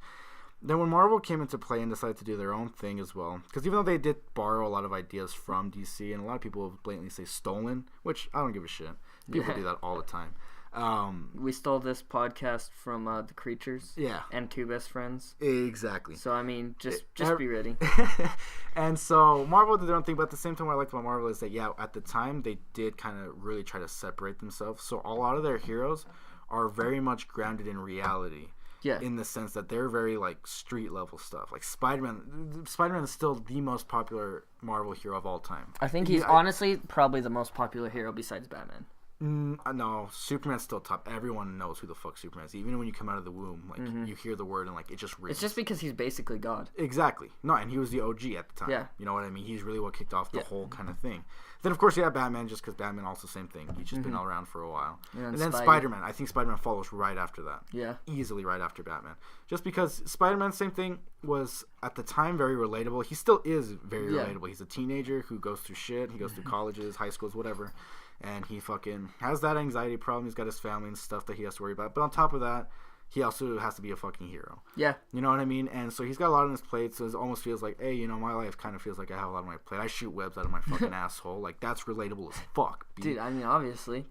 Then when Marvel came into play and decided to do their own thing as well, because even though they did borrow a lot of ideas from DC, and a lot of people blatantly say stolen, which I don't give a shit. People do that all the time. We stole this podcast from The Creatures. Yeah. And Two Best Friends. Exactly. So, I mean, just be ready. And so Marvel did their own thing, but at the same time what I liked about Marvel is that, at the time they did kind of really try to separate themselves. So a lot of their heroes are very much grounded in reality. Yeah. In the sense that they're very like street level stuff. Like Spider-Man is still the most popular Marvel hero of all time. I think he's honestly probably the most popular hero besides Batman. No, Superman's still top. Everyone knows who the fuck Superman is. Even when you come out of the womb, like you hear the word and like it just rings. It's just because he's basically God. Exactly. No, and he was the OG at the time. Yeah. You know what I mean? He's really what kicked off the whole kind of thing. Then of course you have Batman, just because Batman also same thing. He's just been all around for a while. Yeah, and then Spider-Man. I think Spider-Man follows right after that. Yeah. Easily right after Batman. Just because Spider-Man, same thing, was at the time very relatable. He still is very relatable. He's a teenager who goes through shit. He goes through colleges, high schools, whatever. And he fucking has that anxiety problem. He's got his family and stuff that he has to worry about. But on top of that, he also has to be a fucking hero. Yeah. You know what I mean? And so he's got a lot on his plate. So it almost feels like, hey, you know, my life kind of feels like I have a lot on my plate. I shoot webs out of my fucking asshole. Like, that's relatable as fuck. Dude, I mean, obviously.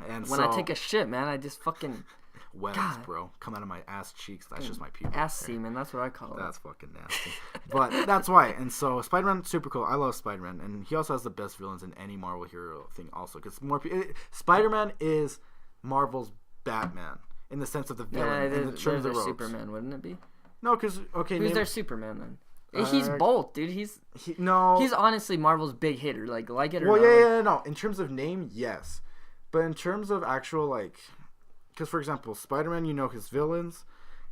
And when I take a shit, man, I just fucking... Webs, bro. Come out of my ass cheeks. That's just my pubic ass semen, that's what I call it. That's fucking nasty. But that's why. And so Spider-Man, super cool. I love Spider-Man. And he also has the best villains in any Marvel hero thing also. Because Spider-Man is Marvel's Batman in the sense of the villain. Yeah, there's their Superman, wouldn't it be? No, because, okay. Who's their Superman then? He's both, dude. He's honestly Marvel's big hitter. Like it or not. Well, yeah, no. In terms of name, yes. But in terms of actual, like... Because, for example, Spider-Man, you know his villains,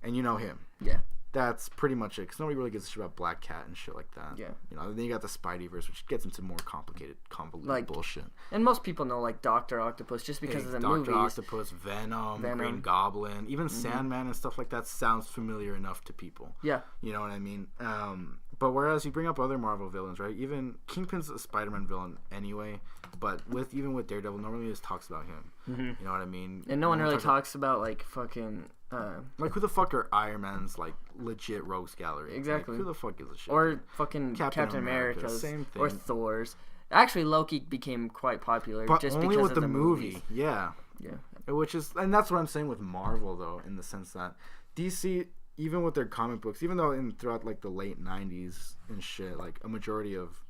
and you know him. Yeah. That's pretty much it. Because nobody really gives a shit about Black Cat and shit like that. Yeah. You know, then you got the Spideyverse, which gets into more complicated, convoluted bullshit. And most people know, like, Dr. Octopus, just because of the movies. Dr. Octopus, Venom, Green Goblin, even Sandman and stuff like that sounds familiar enough to people. Yeah. You know what I mean? But whereas you bring up other Marvel villains, right? Even Kingpin's a Spider-Man villain anyway. But even with Daredevil, nobody just talks about him. You know what I mean? And no one really talks about like fucking... like who the fuck are Iron Man's like legit rogues gallery? Exactly. Like, who the fuck is a shit? Or fucking Captain America's. Same thing. Or Thor's. Actually, Loki became quite popular but just only because with of the movie. Movies. Yeah. Which is, and that's what I'm saying with Marvel though, in the sense that DC, even with their comic books, even though throughout like the late '90s and shit, like a majority of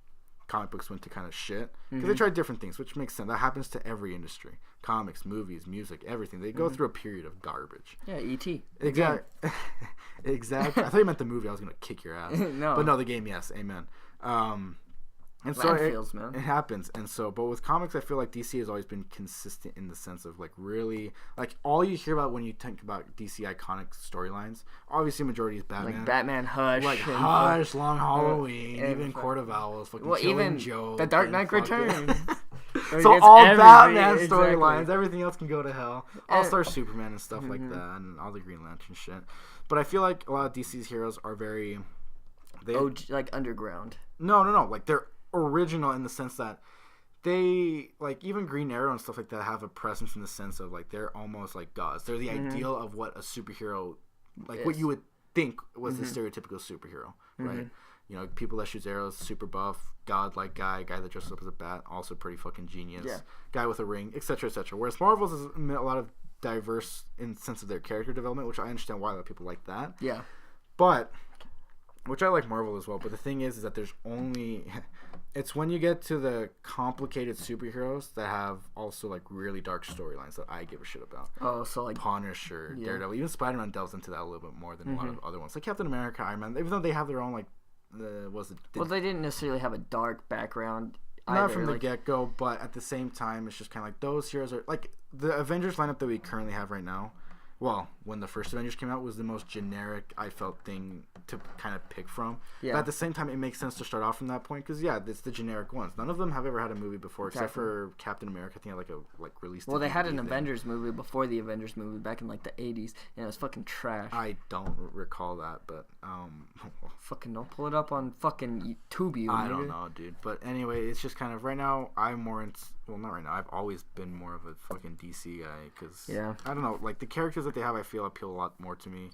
comic books went to kind of shit because they tried different things, which makes sense. That happens to every industry: comics, movies, music, everything. They go through a period of garbage. Yeah, E.T. Exactly. Exactly. I thought you meant the movie. I was gonna kick your ass. No, but no, the game. Yes, amen. And so it happens. And so, but with comics, I feel like DC has always been consistent in the sense of like really, like all you hear about when you think about DC iconic storylines, obviously majority is Batman. Like Batman, Hush. Like Hush, Long Halloween, even Court of Owls, fucking Killing Joke. The Dark Knight Returns. So all Batman storylines, everything else can go to hell. All-Star Superman and stuff like that, and all the Green Lantern shit. But I feel like a lot of DC's heroes are very... like underground. No. Like they're original in the sense that they, like, even Green Arrow and stuff like that have a presence in the sense of like they're almost like gods. They're the ideal of what a superhero, like what you would think was the stereotypical superhero, right? You know, people that shoots arrows, super buff, godlike guy that dresses up as a bat, also pretty fucking genius, guy with a ring, etc., etc. Whereas Marvel's is a lot of diverse in the sense of their character development, which I understand why a lot of people like that. Yeah, but which I like Marvel as well. But the thing is that there's only it's when you get to the complicated superheroes that have also like really dark storylines that I give a shit about. Oh, so like Punisher, Daredevil, even Spider-Man delves into that a little bit more than a lot of other ones, like Captain America, Iron Man. Even though they have their own like well, they didn't necessarily have a dark background. Not from the get-go, but at the same time, it's just kind of like those heroes are like the Avengers lineup that we currently have right now. Well, when the first Avengers came out, was the most generic I felt thing to kind of pick from. Yeah. But at the same time, it makes sense to start off from that point because it's the generic ones. None of them have ever had a movie before, except for Captain America. I think had released. Well, they had an Avengers movie before the Avengers movie back in like the '80s, and it was fucking trash. I don't recall that, but fucking don't pull it up on fucking YouTube. I don't know, dude. But anyway, it's just kind of right now. I'm more into. Well, not right now. I've always been more of a fucking DC guy because I don't know, like the characters that they have, I feel appeal a lot more to me,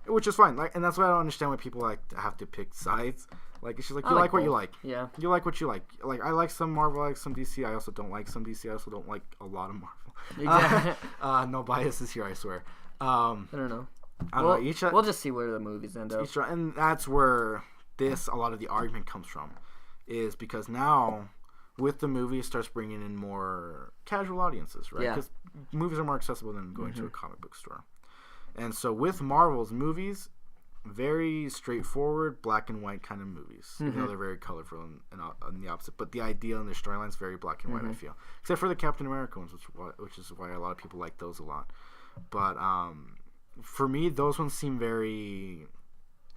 which is fine. Like, and that's why I don't understand why people like to have to pick sides. Like, it's just like you like what you like. Yeah, you like what you like. Like, I like some Marvel, I like some DC. I also don't like some DC. I also don't like a lot of Marvel. Exactly. No biases here, I swear. I don't know. We'll just see where the movies end up. And that's where a lot of the argument comes from, is because now, with the movie, it starts bringing in more casual audiences, right? Because movies are more accessible than going to a comic book store. And so with Marvel's movies, very straightforward, black and white kind of movies. You know, they're very colorful and the opposite. But the idea and their storyline's very black and white, I feel. Except for the Captain America ones, which is why a lot of people like those a lot. But for me, those ones seem very...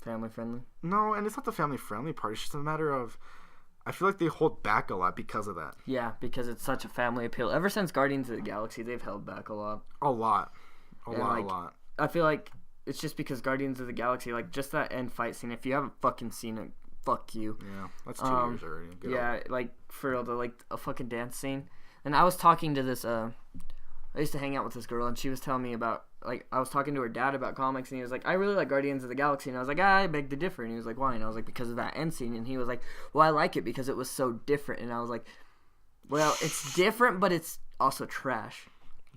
family friendly? No, and it's not the family friendly part. It's just a matter of... I feel like they hold back a lot because of that. Yeah, because it's such a family appeal. Ever since Guardians of the Galaxy, they've held back a lot. A lot. A lot. I feel like it's just because Guardians of the Galaxy, like, just that end fight scene, if you haven't fucking seen it, fuck you. Yeah, that's 2 years already. Like, for real, a fucking dance scene. And I was talking to this, I used to hang out with this girl, and she was telling me about, like, I was talking to her dad about comics, and he was like, I really like Guardians of the Galaxy, and I was like, I beg to differ, and he was like, why? And I was like, because of that end scene, and he was like, well, I like it because it was so different, and I was like, well, it's different, but it's also trash.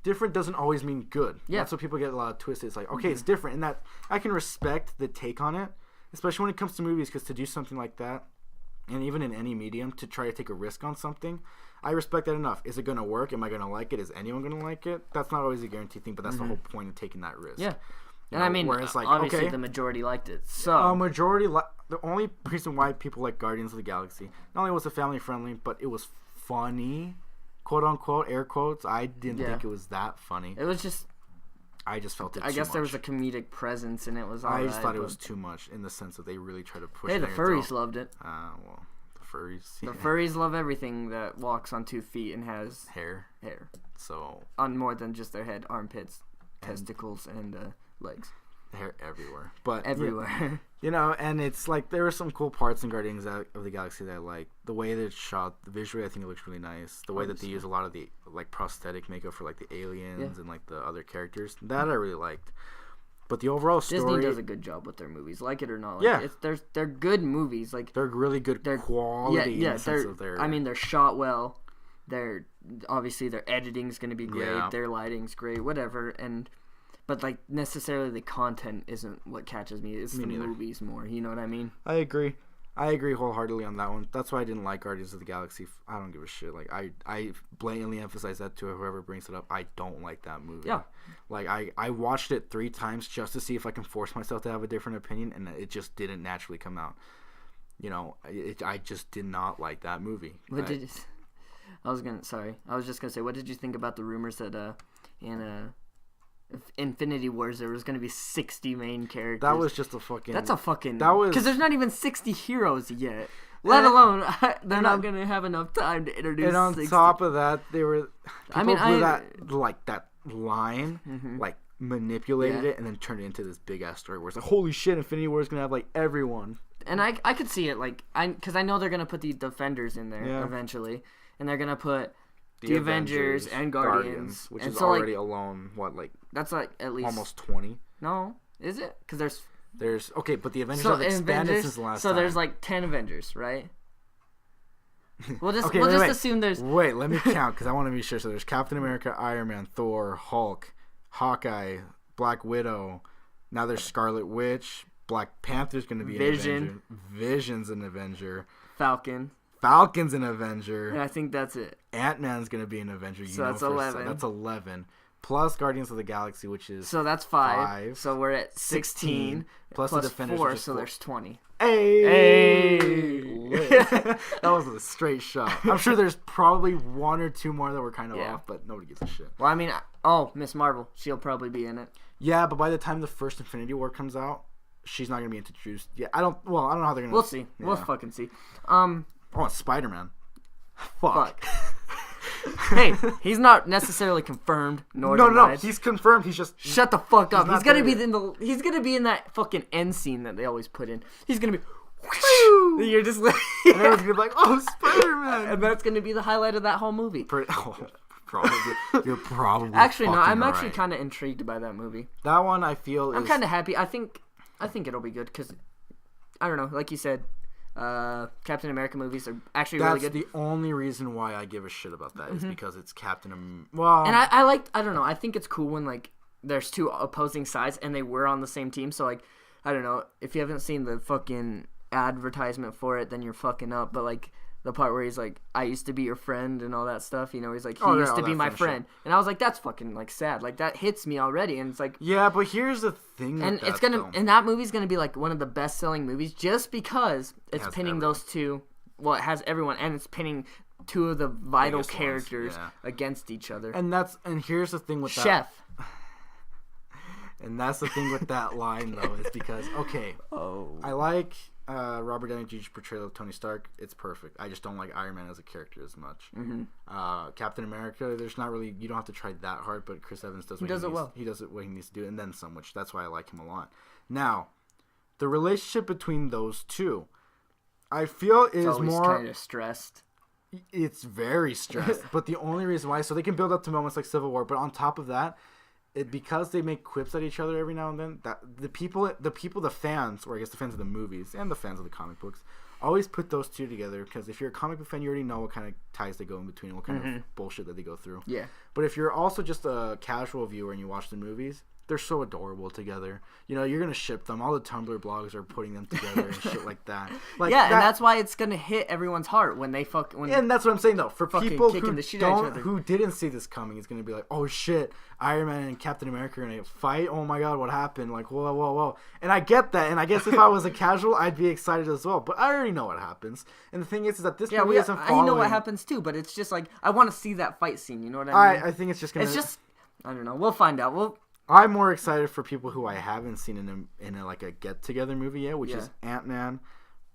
Different doesn't always mean good. Yeah. That's what people get a lot of twisted. It's like, okay, it's different, and that I can respect the take on it, especially when it comes to movies, because to do something like that, and even in any medium, to try to take a risk on something, I respect that enough. Is it going to work? Am I going to like it? Is anyone going to like it? That's not always a guaranteed thing, but that's the whole point of taking that risk. Yeah. You And know, I mean, where it's like, obviously okay, the majority liked it. So the only reason why people like Guardians of the Galaxy, not only was it family friendly, but it was funny, quote unquote, air quotes. I didn't think it was that funny. It was just... I just felt it I guess there was a comedic presence, and it was all I just thought it was too much in the sense that they really tried to push it. Hey, the furries loved it. Well, the furries. The furries love everything that walks on 2 feet and has hair. So on more than just their head, armpits, testicles, and legs. Hair everywhere. But everywhere. You know, and it's like there were some cool parts in Guardians of the Galaxy that I like. The way that it's shot, visually, I think it looks really nice. The way that they use a lot of the like prosthetic makeup for like the aliens and like the other characters, that I really liked. But the overall story, Disney does a good job with their movies, like it or not. Like, they're good movies. Like they're really good quality. Yeah, they're shot well. They're obviously their editing's gonna be great. Yeah. Their lighting's great. Whatever. But like necessarily the content isn't what catches me. It's the movies more. You know what I mean? I agree wholeheartedly on that one. That's why I didn't like Guardians of the Galaxy. I don't give a shit. Like I blatantly emphasize that to whoever brings it up. I don't like that movie. Yeah. Like I watched it 3 times just to see if I can force myself to have a different opinion, and it just didn't naturally come out. You know, I just did not like that movie. I was just gonna say, what did you think about the rumors that in Infinity Wars there was going to be 60 main characters? That was just a fucking... That's a fucking... Because there's not even 60 heroes yet. Let alone, they're not going to have enough time to introduce 60. And on top of that, they were... that line, like, manipulated it and then turned it into this big-ass story where it's like, holy shit, Infinity War is going to have, like, everyone. And I could see it, like... Because I know they're going to put the Defenders in there eventually. And they're going to put... The Avengers and Guardians. Which is already alone, that's like at least... almost 20. No, is it? Because there's... Okay, but the Avengers have expanded since the last time. So there's like 10 Avengers, right? We'll just assume there's... Wait, let me count, because I want to be sure. So there's Captain America, Iron Man, Thor, Hulk, Hawkeye, Black Widow. Now there's Scarlet Witch. Black Panther's going to be an Avenger. Vision's an Avenger. Falcon's an Avenger. And I think that's it. Ant-Man's going to be an Avenger. So that's 11. That's 11. Plus Guardians of the Galaxy, which is... So that's 5. So we're at 16. Plus the Defenders, 4, so there's 20. Hey! That was a straight shot. I'm sure there's probably 1 or 2 more that were kind of off, but nobody gives a shit. Well, I mean, Miss Marvel. She'll probably be in it. Yeah, but by the time the first Infinity War comes out, she's not going to be introduced. Yeah, I don't know how they're going to... We'll see. Yeah. We'll fucking see. It's Spider-Man. Fuck. Hey, he's not necessarily confirmed. No. He's confirmed. He's just... Shut the fuck up. He's gonna be he's gonna be in that fucking end scene that they always put in. He's gonna be... You're just like... And everyone's gonna be like, oh, Spider-Man. And that's gonna be the highlight of that whole movie. Probably. You're probably Actually, no. I'm actually kind of intrigued by that movie. That one, I feel I'm kind of happy. I think it'll be good because... I don't know. Like you said... Captain America movies are actually really good. That's the only reason why I give a shit about that is because it's Captain America. Well, and I don't know. I think it's cool when like there's 2 opposing sides and they were on the same team. So like, I don't know if you haven't seen the fucking advertisement for it, then you're fucking up. But like the part where he's like, I used to be your friend and all that stuff. You know, he's like, he Oh, yeah, used to all be that my friendship. friend. And I was like, that's fucking like sad. Like that hits me already. And it's like, Yeah, but here's the thing. and with that, it's gonna, though. and that movie's gonna be like one of the best selling movies just because it's has pinning everyone. those two. Well, it has everyone, and it's pinning two of the vital Biggest ones, characters yeah. against each other. And here's the thing with that. Chef. And that's the thing with that line though, is because I like Robert Downey Jr.'s portrayal of Tony Stark. It's perfect. I just don't like Iron Man as a character as much. Mm-hmm. Captain America, there's not really, you don't have to try that hard, but Chris Evans does. He does it well. He does it what he needs to do, and then some, which that's why I like him a lot. Now, the relationship between those two, I feel is more kind of stressed. It's very stressed, but the only reason why, so they can build up to moments like Civil War, but on top of that, because they make quips at each other every now and then, that the fans, or I guess the fans of the movies and the fans of the comic books, always put those two together, because if you're a comic book fan, you already know what kind of ties they go in between, what kind of bullshit that they go through. Yeah. But if you're also just a casual viewer and you watch the movies, they're so adorable together. You know, you're gonna ship them. All the Tumblr blogs are putting them together and shit like that. Like yeah, and that's why it's gonna hit everyone's heart when they and that's what I'm saying though. For people who didn't see this coming, it's gonna be like, oh shit, Iron Man and Captain America are gonna fight. Oh my god, what happened? Like, whoa. And I get that. And I guess if I was a casual, I'd be excited as well. But I already know what happens. And the thing is that this movie isn't following. I know what happens too, but it's just like I want to see that fight scene. You know what I mean? I think it's just gonna. It's just I don't know. We'll find out. I'm more excited for people who I haven't seen in a like a get together movie yet, which is Ant-Man,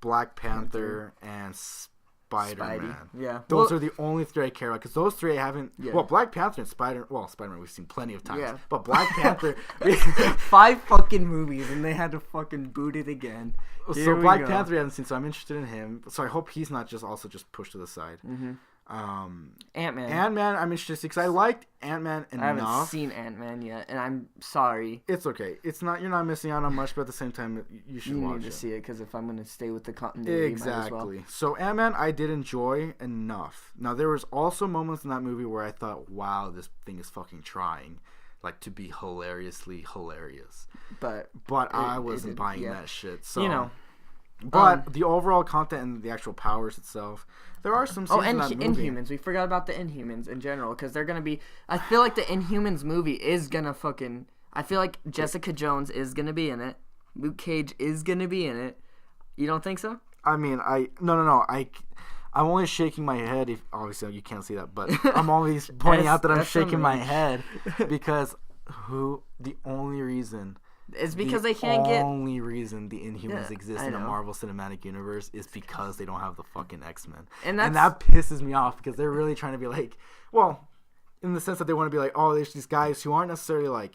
Black Panther, and Spider-Man. Yeah, those are the only three I care about, because those three I haven't. Yeah. Well, Black Panther and Spider-Man we've seen plenty of times. Yeah. But Black Panther, 5 fucking movies, and they had to fucking boot it again. So Black Panther I haven't seen, so I'm interested in him. So I hope he's not just pushed to the side. Mm-hmm. Ant-Man I'm interested because I liked Ant-Man enough. I haven't seen Ant-Man yet, and I'm sorry. It's okay. You're not missing out on much, but at the same time, you should watch it. You need to see it, because if I'm going to stay with the continuity, exactly. might as well. So Ant-Man I did enjoy enough. Now there was also moments in that movie where I thought, wow, this thing is fucking trying, like, to be hilariously hilarious. But I wasn't buying that shit. So, you know. But the overall content and the actual powers itself, there are some scenes in that movie. Inhumans. We forgot about the Inhumans in general, because they're going to be... I feel like the Inhumans movie is going to fucking... I feel like Jessica Jones is going to be in it. Luke Cage is going to be in it. You don't think so? I mean, No. I'm only shaking my head. Obviously, you can't see that, but I'm always pointing out that I'm shaking my head because the only reason... It's because they can't get... The only reason the Inhumans exist in the Marvel Cinematic Universe is because they don't have the fucking X-Men. And that pisses me off, because they're really trying to be like... Well, in the sense that they want to be like, oh, there's these guys who aren't necessarily, like,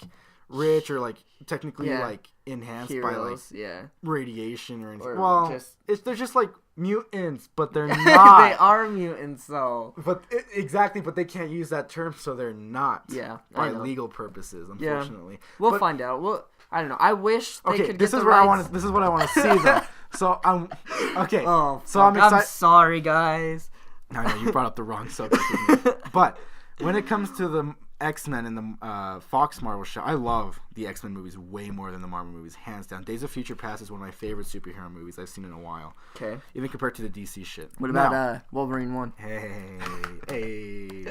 rich or, like, technically, like, enhanced heroes, by, like, radiation or anything. They're just, like, mutants, but they're not. They are mutants, though. But exactly, but they can't use that term, so they're not. Yeah, by legal purposes, unfortunately. Yeah. We'll find out. I don't know. I wish they could this get is the where rights. This is what I want to see, though. So I'm okay. Oh, so I'm excited. I'm sorry, guys. I know you brought up the wrong subject, with me. But when it comes to the X-Men and the Fox Marvel show, I love the X-Men movies way more than the Marvel movies, hands down. Days of Future Past is one of my favorite superhero movies I've seen in a while. Okay. Even compared to the DC shit. What about Wolverine 1? Hey.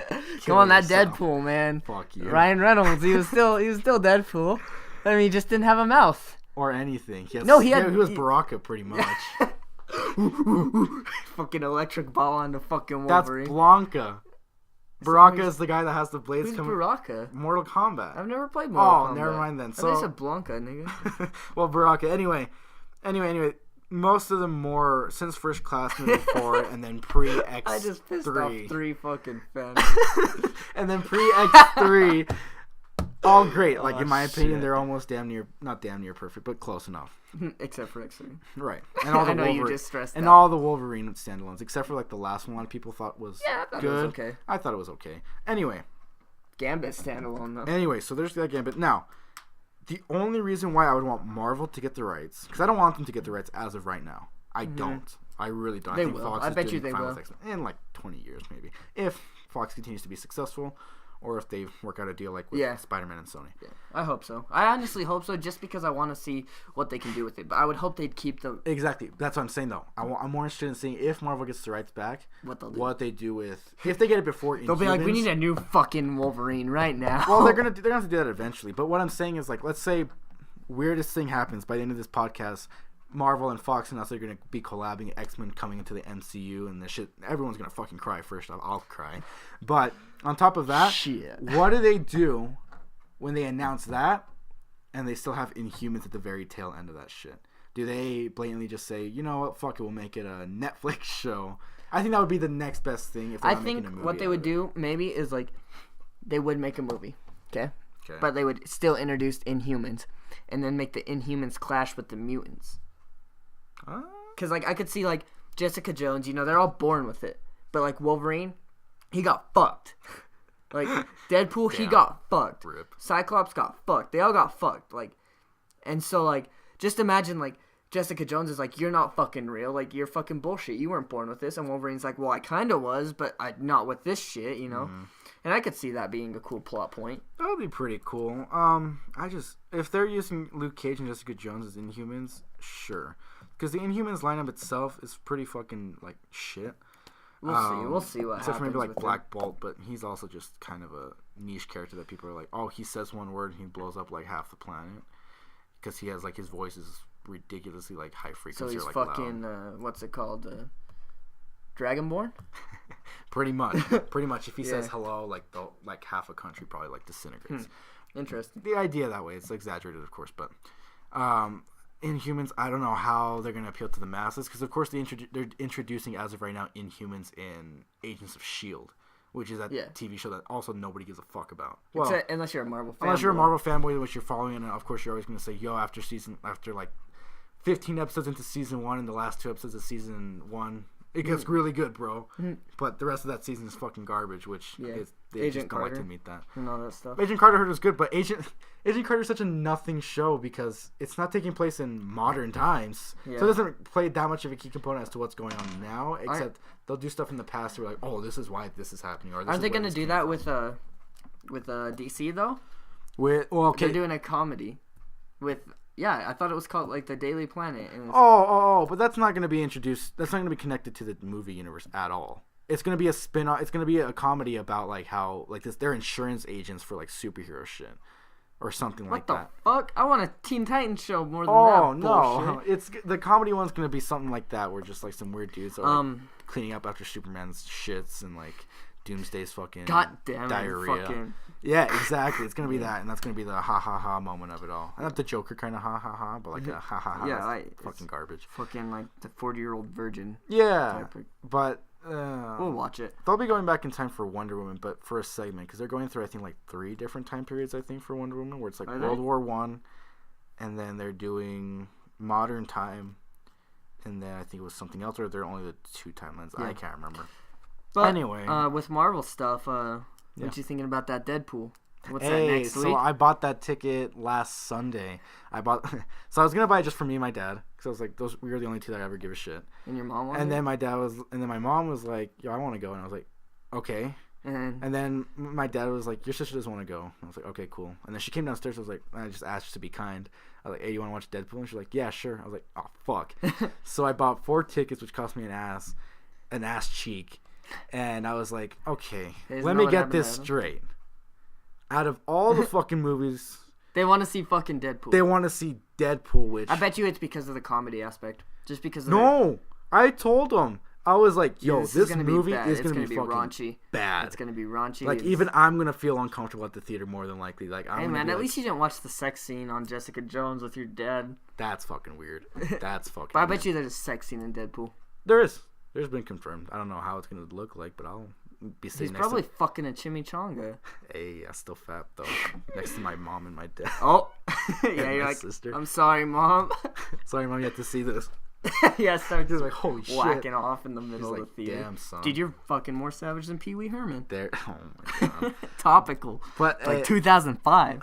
Come on, that Deadpool, man. Fuck you. Ryan Reynolds, he was still Deadpool. I mean, he just didn't have a mouth. Or anything. He was Baraka pretty much. Fucking electric ball on the fucking Wolverine. That's Blanca. Baraka is the guy that has the blades coming. Who's Baraka? Mortal Kombat. I've never played Mortal Kombat. Oh, never mind then. So I said Blanca, nigga. Well, Baraka. Anyway. Most of them more since First Class movie 4 and then pre-X3. I just pissed off 3 fucking fans. And then pre-X3. All great. Like, in my opinion, they're almost not damn near perfect, but close enough. Except for X3. Right. And all the I know you just stressed that. And all the Wolverine standalones, except for, like, the last one people thought was I thought good. It was okay. I thought it was okay. Anyway. Gambit standalone, though. Anyway, so there's that Gambit. Now, the only reason why I would want Marvel to get the rights, because I don't want them to get the rights as of right now. I don't. I really don't. They I think will. Fox I is bet doing you they fine will. with X-Men in like 20 years, maybe. If Fox continues to be successful. or if they work out a deal like with Spider-Man and Sony. Yeah, I hope so. I honestly hope so, just because I want to see what they can do with it. But I would hope they'd keep the... Exactly. That's what I'm saying, though. I'm more interested in seeing if Marvel gets the rights back, what they do with... If they get it before Inhumans... They'll be like, we need a new fucking Wolverine right now. Well, they're gonna have to do that eventually. But what I'm saying is, like, let's say weirdest thing happens by the end of this podcast... Marvel and Fox and us are going to be collabing, X-Men coming into the MCU and this shit. Everyone's going to fucking cry first off. I'll cry. But on top of that, what do they do when they announce that and they still have Inhumans at the very tail end of that shit? Do they blatantly just say, you know what, fuck it, we'll make it a Netflix show? I think that would be the next best thing if they're not making a movie. What they would do maybe is like they would make a movie, okay? But they would still introduce Inhumans and then make the Inhumans clash with the mutants. Because, like, I could see, like, Jessica Jones, you know, they're all born with it. But, like, Wolverine, he got fucked. Like, Deadpool, he got fucked. Rip. Cyclops got fucked. They all got fucked. Like, and so, like, just imagine, like, Jessica Jones is like, you're not fucking real. Like, you're fucking bullshit. You weren't born with this. And Wolverine's like, well, I kind of was, but not with this shit, you know? Mm-hmm. And I could see that being a cool plot point. That would be pretty cool. If they're using Luke Cage and Jessica Jones as Inhumans, sure. Because the Inhumans lineup itself is pretty fucking, like, shit. We'll see what happens. Except for maybe, like, Black Bolt, but he's also just kind of a niche character that people are like, oh, he says one word and he blows up, like, half the planet. Because he has, like, his voice is ridiculously, like, high frequency. So he's or, like, fucking, loud. What's it called? Dragonborn? Pretty much. If he says hello, like, half a country probably, like, disintegrates. Interesting. The idea that way, it's exaggerated, of course, but... Inhumans, I don't know how they're going to appeal to the masses because, of course, they're introducing, as of right now, Inhumans in Agents of S.H.I.E.L.D., which is that TV show that also nobody gives a fuck about. Well, unless you're a Marvel fanboy. Unless you're a Marvel fanboy, which you're following, and of course, you're always going to say, yo, after like 15 episodes into season 1 and the last 2 episodes of season 1, it gets really good, bro. But the rest of that season is fucking garbage, which they just don't like to meet that. And all that stuff. Agent Carter was good, but Agent Carter is such a nothing show because it's not taking place in modern times. Yeah. So it doesn't play that much of a key component as to what's going on now, except they'll do stuff in the past where like, oh, this is why this is happening. Or aren't they going to do that with DC, though? Okay. They're doing a comedy with... Yeah, I thought it was called, like, The Daily Planet. And but that's not going to be introduced. That's not going to be connected to the movie universe at all. It's going to be a spin-off. It's going to be a comedy about, like, how, like, they're insurance agents for, like, superhero shit. Or something like that. What the fuck? I want a Teen Titans show more than that bullshit. It's the comedy one's going to be something like that, where just, like, some weird dudes are, like, cleaning up after Superman's shits and, like, Doomsday's fucking diarrhea. Yeah, exactly. It's gonna be that, and that's gonna be the ha ha ha moment of it all. Not the Joker kind of ha ha ha, but like a ha ha ha. Yeah, fucking garbage. Fucking like the 40-year-old virgin. Yeah, but we'll watch it. They'll be going back in time for Wonder Woman, but for a segment because they're going through I think like 3 different time periods. I think for Wonder Woman, where it's like World War I, and then they're doing modern time, and then I think it was something else, or they're only the 2 timelines. Yeah. I can't remember. But anyway, with Marvel stuff, what you thinking about that Deadpool? What's that next week? So I bought that ticket last Sunday. So I was gonna buy it just for me and my dad because I was like, we were the only 2 that I ever give a shit. And your mom wanted? And then my mom was like, yo, I want to go, and I was like, okay. And then my dad was like, your sister doesn't want to go. And I was like, okay, cool. And then she came downstairs. I was like, I just asked to be kind. I was like, hey, you want to watch Deadpool? And she's like, yeah, sure. I was like, oh fuck. So I bought 4 tickets, which cost me an ass cheek. And I was like, okay, let me get this straight. Out of all the fucking movies... They want to see fucking Deadpool. They want to see Deadpool, which... I bet you it's because of the comedy aspect. Just because of No! I told them. I was like, yo, this movie is going to be fucking raunchy. Bad. It's going to be raunchy. Like, even I'm going to feel uncomfortable at the theater more than likely. Like, hey, man, at least you didn't watch the sex scene on Jessica Jones with your dad. That's fucking weird. That's fucking But I bet you there's a sex scene in Deadpool. There is. There's been confirmed. I don't know how it's going to look like, but I'll be sitting next to... He's probably fucking a chimichanga. Hey, I'm still fat, though. Next to my mom and my dad. Oh. Yeah, you're like, sister. I'm sorry, Mom. Sorry, Mom, you have to see this. Yeah, start just like, holy shit. Whacking off in the middle of the theater. Damn, son. Dude, you're fucking more savage than Pee Wee Herman. Oh, my God. Topical. But like 2005.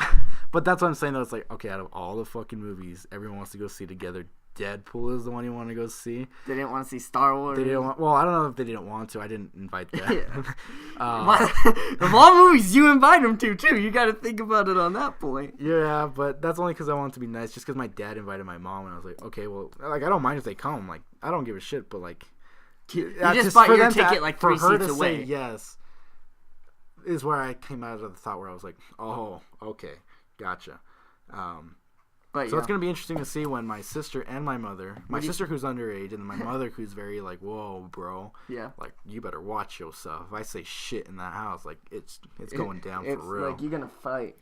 But that's what I'm saying, though. It's like, okay, out of all the fucking movies everyone wants to go see together, Deadpool is the one you want to go see. They didn't want to see Star Wars. They didn't want. Well, I don't know if they didn't want to. I didn't invite them. Of all movies you invite them to too, you got to think about it on that point. Yeah, but that's only because I want to be nice. Just because my dad invited my mom, and I was like, okay, well, like I don't mind if they come. Like I don't give a shit. But like, you just bought your ticket like 3 for her seats to away. say yes is where I came out of the thought where I was like, oh, okay, gotcha. But so it's going to be interesting to see when my sister and my mother, my sister who's underage and my mother who's very like, whoa, bro. Yeah. Like, you better watch yourself. If I say shit in that house, like, it's going down for real. It's like you're going to fight.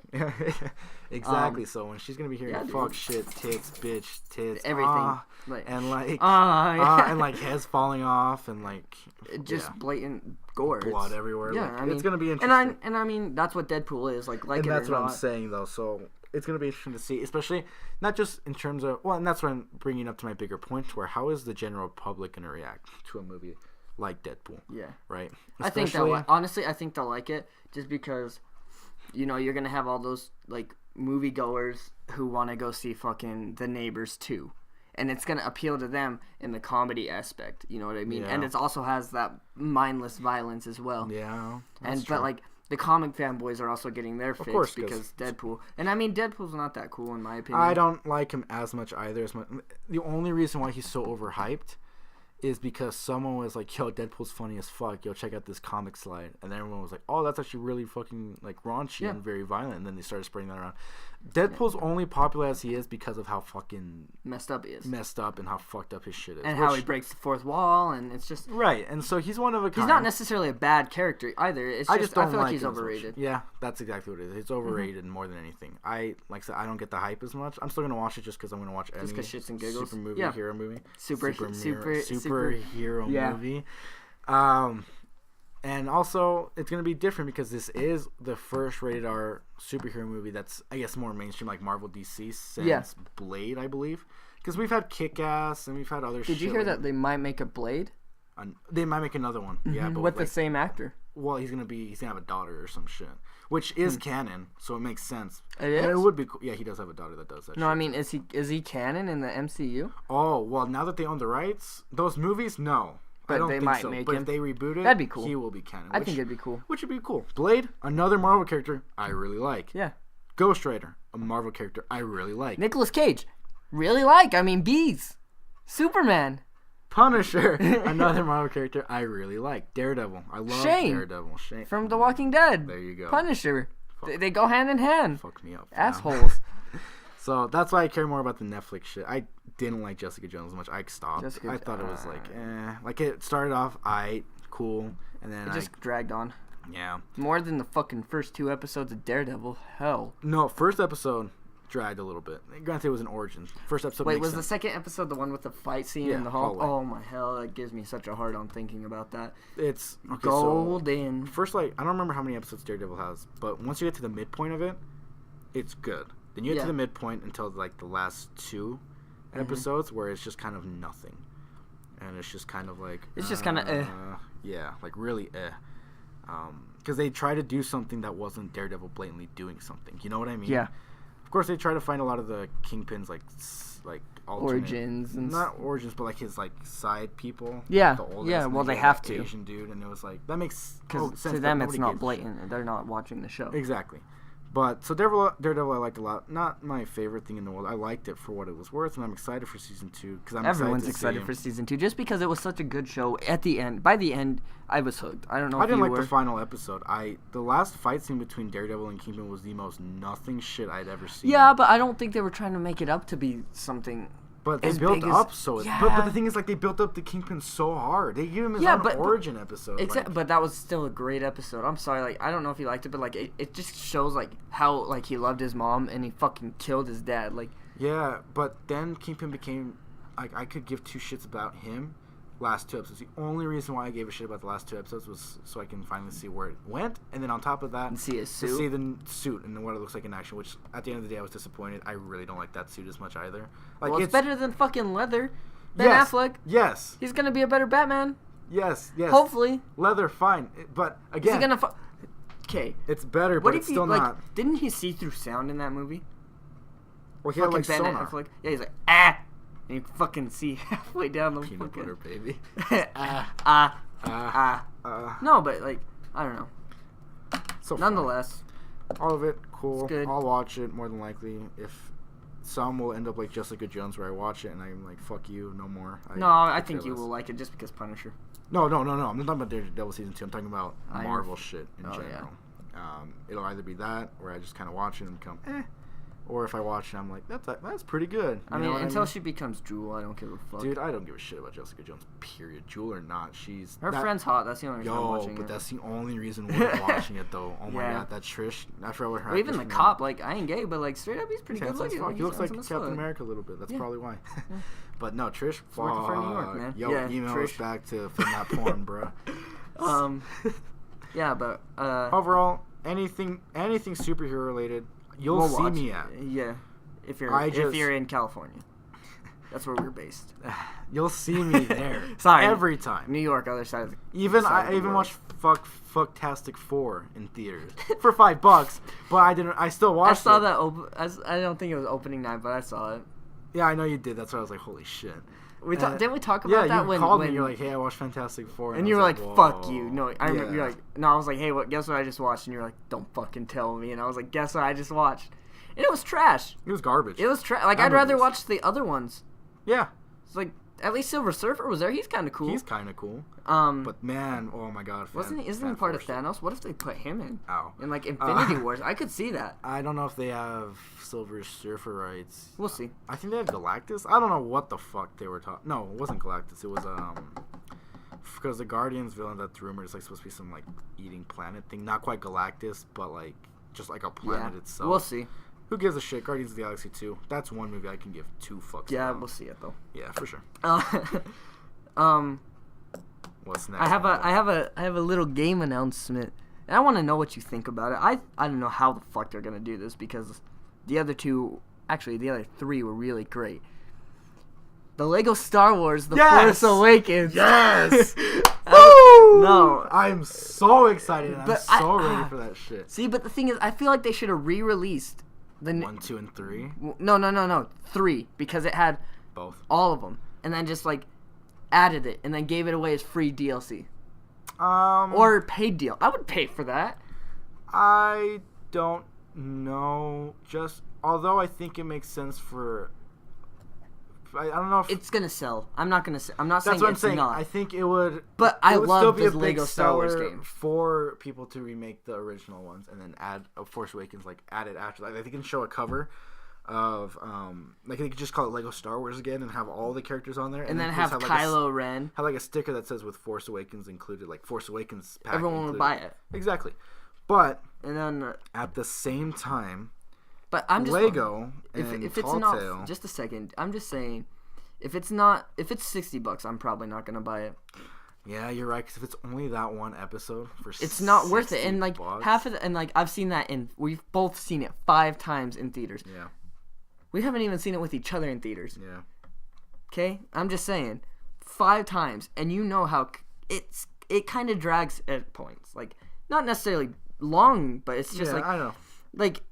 Exactly. So when she's going to be hearing fuck, shit, tits, bitch, tits, everything. And like, yeah. and like heads falling off and like. Just blatant gore. Blood everywhere. Yeah. Like, I mean, it's going to be interesting. And I mean, that's what Deadpool is. Like and it that's or what not. I'm saying, though. So it's going to be interesting to see, especially not just in terms of, well, and that's what I'm bringing up to my bigger point, where how is the general public going to react to a movie like Deadpool? Yeah. Right? I think honestly, I think they'll like it just because, you know, you're going to have all those, like, moviegoers who want to go see fucking The Neighbors 2. And it's going to appeal to them in the comedy aspect, you know what I mean? Yeah. And it also has that mindless violence as well. Yeah. But, like, the comic fanboys are also getting their fix course, because Deadpool. And I mean, Deadpool's not that cool in my opinion. I don't like him as much either. The only reason why he's so overhyped is because someone was like, yo, Deadpool's funny as fuck. Yo, check out this comic slide. And everyone was like, oh, that's actually really fucking like raunchy and very violent. And then they started spreading that around. Deadpool's only popular as he is because of how fucking messed up he is. Messed up and how fucked up his shit is. And how he breaks the fourth wall, and it's just... Right, and so he's one of a kind. He's not necessarily a bad character either. It's just, I feel like he's overrated. Yeah, that's exactly what it is. It's overrated more than anything. Like I said, I don't get the hype as much. I'm still going to watch it just because I'm going to watch any shits and giggles. super movie, hero movie. Superhero movie. And also, it's going to be different because this is the first rated R superhero movie that's, I guess, more mainstream, like Marvel DC since Blade, I believe. Because we've had Kick-Ass and we've had other shit. Did you hear that they might make a Blade? They might make another one. Yeah, but with the same actor. Well, he's gonna have a daughter or some shit, which is canon, so it makes sense. It is. And it would be cool. Yeah, he does have a daughter that does that. No, I mean, is he canon in the MCU? Oh well, now that they own the rights, those movies, no. But I don't they think might so. make but him. If they reboot it, that'd be cool. He will be canon. I think it'd be cool. Which would be cool. Blade, another Marvel character I really like. Yeah. Ghost Rider, a Marvel character I really like. Nicolas Cage, really like. I mean, bees. Superman. Punisher, another Marvel character I really like. Daredevil, I love Daredevil. Shane from The Walking Dead. There you go. Punisher. They go hand in hand. Fuck me up. Assholes. So that's why I care more about the Netflix shit. I didn't like Jessica Jones as much. I stopped. I thought it was like, like it started off cool, and then it just dragged on. Yeah. More than the fucking first 2 episodes of Daredevil. Hell. No, first episode dragged a little bit. Granted, it was an origin. First episode. Wait, was the second episode the one with the fight scene in the hall? Oh my hell, that gives me such a hard on thinking about that. It's golden. So first, like, I don't remember how many episodes Daredevil has, but once you get to the midpoint of it, it's good. Then you get to the midpoint until like the last 2 episodes where it's just kind of nothing, and it's just kind of like it's just kind of yeah, like really because they try to do something that wasn't Daredevil blatantly doing something. You know what I mean? Yeah. Of course, they try to find a lot of the Kingpin's like origins and not origins, but like his like side people. Yeah, the well, they have to. Asian dude, and it was like that makes sense. To them, it's not blatant. They're not watching the show. Exactly. But so Daredevil I liked a lot. Not my favorite thing in the world. I liked it for what it was worth, and I'm excited for season 2 because everyone's excited for season 2 just because it was such a good show. At the end, by the end, I was hooked. I don't know. I didn't like the final episode. The last fight scene between Daredevil and Kingpin was the most nothing shit I'd ever seen. Yeah, but I don't think they were trying to make it up to be something. But they built up but the thing is, like, they built up the Kingpin so hard. They gave him his own origin episode. Exactly, but that was still a great episode. I'm sorry, like, I don't know if you liked it, but like, it just shows like how like he loved his mom and he fucking killed his dad. Like, yeah, but then Kingpin became like I could give 2 shits about him. Last 2 episodes. The only reason why I gave a shit about the last 2 episodes was so I can finally see where it went, and then on top of that, and see his suit, to see the suit and what it looks like in action. Which at the end of the day, I was disappointed. I really don't like that suit as much either. Like, well, it's better than fucking leather. Ben Affleck. Yes. He's gonna be a better Batman. Yes. Hopefully. Leather, fine, but again, is he gonna? Okay. It's better, but it's still not. Didn't he see through sound in that movie? Well, he had like sonar. Affleck. Yeah, he's like And you fucking see halfway down the peanut butter baby. No, but like I don't know. So nonetheless, all of it cool. It's good. I'll watch it more than likely. If some will end up like Jessica Jones, where I watch it and I'm like, "Fuck you, no more." I think you will like it just because Punisher. No. I'm not talking about Daredevil season 2. I'm talking about Marvel shit in general. Yeah. It'll either be that, where I just kind of watch it and become or if I watch it, I'm like, that's pretty good. I mean, until she becomes Jewel, I don't give a fuck. Dude, I don't give a shit about Jessica Jones. Period. Jewel or not, her friend's hot. That's the only reason I'm watching it. That's the only reason we're watching it, though. Oh my god, that Trish. After what her. Well, even the cop, like I ain't gay, but like straight up, he's pretty good looking. He looks like Captain America a little bit. That's probably why. But no, Trish. Working for New York, man. Yo, email us back to film that porn, bro. Yeah, but overall, anything superhero related, you'll see me at. Yeah. If you're in California, that's where we're based. You'll see me there. Sorry, every time. New York, other side of the I even watched Fucktastic 4 in theaters for $5, but I still watched. I saw that. I don't think it was opening night, but I saw it. Yeah, I know you did. That's why I was like, holy shit. Didn't we talk about that when called me and you're like, hey, I watched Fantastic Four. And you were like, fuck you. No, I remember you're like, no, I was like, hey, guess what I just watched? And you're like, don't fucking tell me. And I was like, guess what I just watched? And it was trash. It was garbage. It was trash. Like, I'd rather watch the other ones. Yeah. It's like, at least Silver Surfer was there. He's kind of cool. He's kind of cool. But man, oh my god. Isn't he part of Thanos? What if they put him in? Oh. In like Infinity Wars. I could see that. I don't know if they have Silver Surfer rights. We'll see. I think they have Galactus. I don't know what the fuck they were talking. No, it wasn't Galactus. It was because the Guardians villain that's rumored is like supposed to be some like eating planet thing. Not quite Galactus, but like just like a planet itself. We'll see. Who gives a shit? Guardians of the Galaxy 2. That's one movie I can give 2 fucks about. We'll see it though. Yeah, for sure. What's next? I have a little game announcement, and I want to know what you think about it. I don't know how the fuck they're gonna do this because the other 3 were really great. The Lego Star Wars: The Force Awakens. Yes. Woo! No, I'm so excited. I'm so ready for that shit. See, but the thing is, I feel like they should have re-released. 1, 2, and 3? No. 3, because it had both, all of them, and then just like added it, and then gave it away as free DLC. Or paid deal. I would pay for that. I don't know. Although I think it makes sense for. I don't know if it's gonna sell. I'm not saying that's what I'm saying. Not. I think it would. But I love this Lego Star Wars game for people to remake the original ones and then add Force Awakens, like add it after. Like they can show a cover of like they could just call it Lego Star Wars again and have all the characters on there, and then have Kylo Ren. Have like a sticker that says with Force Awakens included, like Force Awakens pack. Everyone would buy it. Exactly, but and then at the same time. But I'm just Lego. If it's not, just a second. I'm just saying, if it's $60, I'm probably not gonna buy it. Yeah, you're right. Because if it's only that one episode for, it's not worth it. And like $60. half of it, and like I've seen that we've both seen it 5 times in theaters. Yeah. We haven't even seen it with each other in theaters. Yeah. Okay, I'm just saying, 5 times, and you know how it kind of drags at points. Like not necessarily long, but it's just like I know. Like.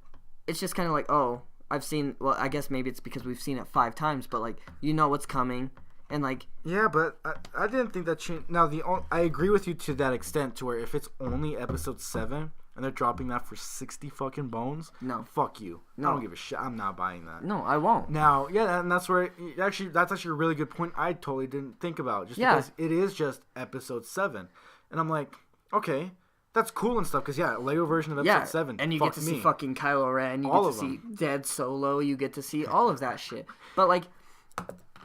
It's just kind of like, oh, I've seen. Well, I guess maybe it's because we've seen it 5 times, but like you know what's coming, and like. Yeah, but I didn't think that changed. Now I agree with you to that extent, to where if it's only episode 7 and they're dropping that for 60 fucking bones, no, fuck you. No. I don't give a shit. I'm not buying that. No, I won't. Now, yeah, and that's where that's actually a really good point. I totally didn't think about because it is just episode 7, and I'm like, okay. That's cool and stuff, because, Lego version of episode 7. And you get to see fucking Kylo Ren, you get to see Dead Solo, you get to see all of that shit. But, like,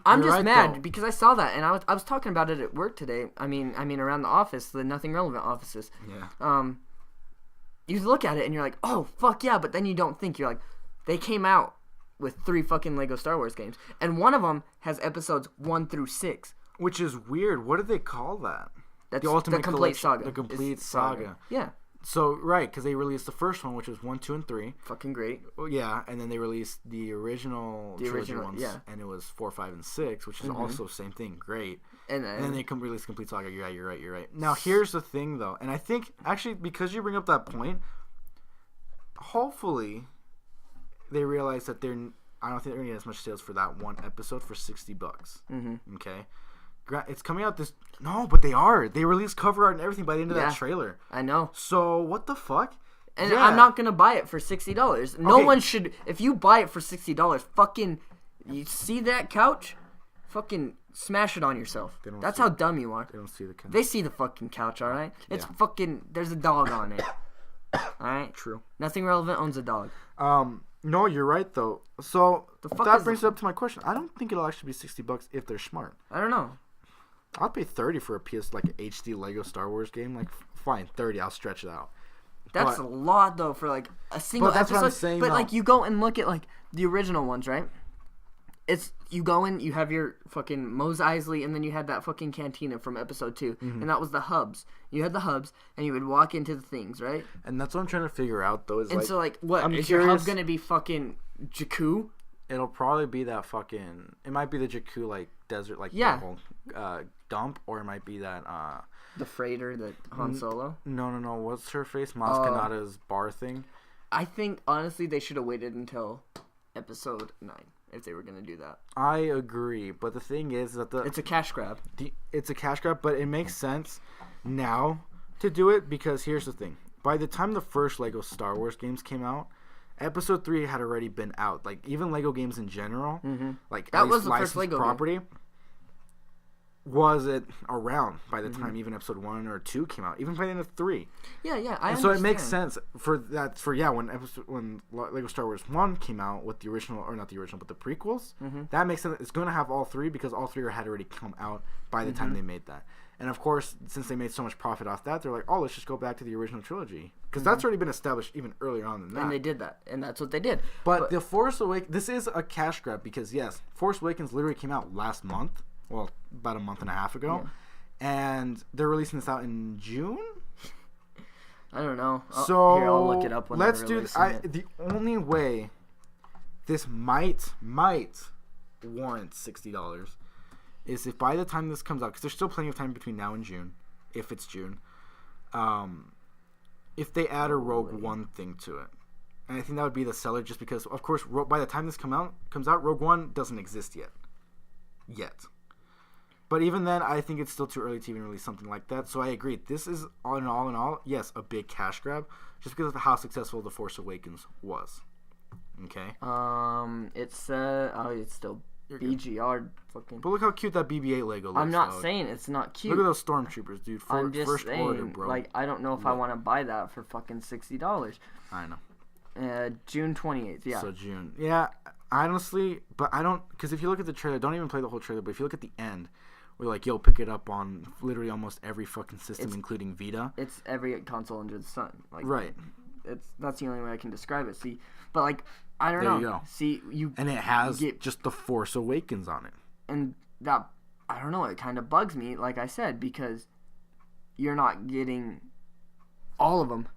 I'm just mad, because I saw that, and I was talking about it at work today. I mean, around the office, the Nothing Relevant offices. Yeah. You look at it, and you're like, oh, fuck yeah, but then you don't think. You're like, they came out with 3 fucking Lego Star Wars games, and one of them has episodes 1 through 6. Which is weird. What did they call that? That's the Ultimate Complete Saga. The Complete Saga. Yeah. So, right, because they released the first one, which was 1, 2, and 3. Fucking great. Well, yeah, and then they released the original trilogy ones, and it was 4, 5, and 6, which is also same thing, great. And then they released Complete Saga. You're right. Now, here's the thing, though, and I think, actually, because you bring up that point, hopefully they realize that I don't think they're gonna get as much sales for that one episode for $60. Mm-hmm. Okay, it's coming out this. No, but they are. They released cover art and everything by the end of that trailer. I know. So what the fuck? And I'm not gonna buy it for $60. No one should. If you buy it for $60, fucking, you see that couch, fucking smash it on yourself. That's how dumb you are. They don't see the couch. They see the fucking couch, all right. It's fucking. There's a dog on it. All right. True. Nothing Relevant owns a dog. No, you're right though. So that brings up to my question. I don't think it'll actually be $60 if they're smart. I don't know. I'll pay $30 for a PS like HD Lego Star Wars game. Like, fine, $30. I'll stretch it out. That's a lot though for like a single that's episode. what I'm saying, but though. like you go and look at like the original ones, right? It's you go in, you have your fucking Mos Eisley, and then you had that fucking cantina from episode 2, and that was the hubs. You had the hubs, and you would walk into the things, right? And that's what I'm trying to figure out though. And so like, what is your hub gonna be? Fucking Jakku? It'll probably be that fucking. It might be the Jakku like desert like the whole, dump, or it might be that the freighter that Han Solo. No. What's her face? Maz Kanata's bar thing. I think honestly they should have waited until episode 9 if they were gonna do that. I agree, but the thing is that it's a cash grab. It's a cash grab, but it makes sense now to do it because here's the thing: by the time the first Lego Star Wars games came out, Episode 3 had already been out. Like even Lego games in general, like that was the first Lego property. Was it around by the time even episode 1 or 2 came out? Even by the end of 3. Yeah, I understand. So it makes sense for that. When Lego Star Wars 1 came out with the original, or not the original, but the prequels, that makes sense. It's going to have all 3 because all 3 had already come out by the time they made that. And of course, since they made so much profit off that, they're like, oh, let's just go back to the original trilogy because that's already been established even earlier on than that. And they did that, and that's what they did. But the Force Awakens, this is a cash grab because yes, Force Awakens literally came out last month. Well, about a month and a half ago. Yeah. And they're releasing this out in June? I don't know. So I'll look it up when let's do it. The only way this might warrant $60 is if by the time this comes out, because there's still plenty of time between now and June, if it's June, if they add a Rogue One thing to it. And I think that would be the seller just because, of course, by the time this comes out, Rogue One doesn't exist yet. But even then, I think it's still too early to even release something like that. So I agree. This is, all in all, yes, a big cash grab. Just because of how successful The Force Awakens was. Okay? It's still BGR fucking... But look how cute that BB-8 Lego looks. I'm not saying it's not cute. Look at those stormtroopers, dude. I'm just First saying, order, bro. like, I don't know if I want to buy that for fucking $60. I know. June 28th, yeah. So June. Yeah, honestly, but I don't... Because if you look at the trailer, don't even play the whole trailer, but if you look at the end... We're like, yo, pick it up on literally almost every fucking system, including Vita. It's every console under the sun. Like, right. That's the only way I can describe it. See, but like, I don't know. There you go. See, and it has just The Force Awakens on it. And that, I don't know, it kind of bugs me, like I said, because you're not getting all of them.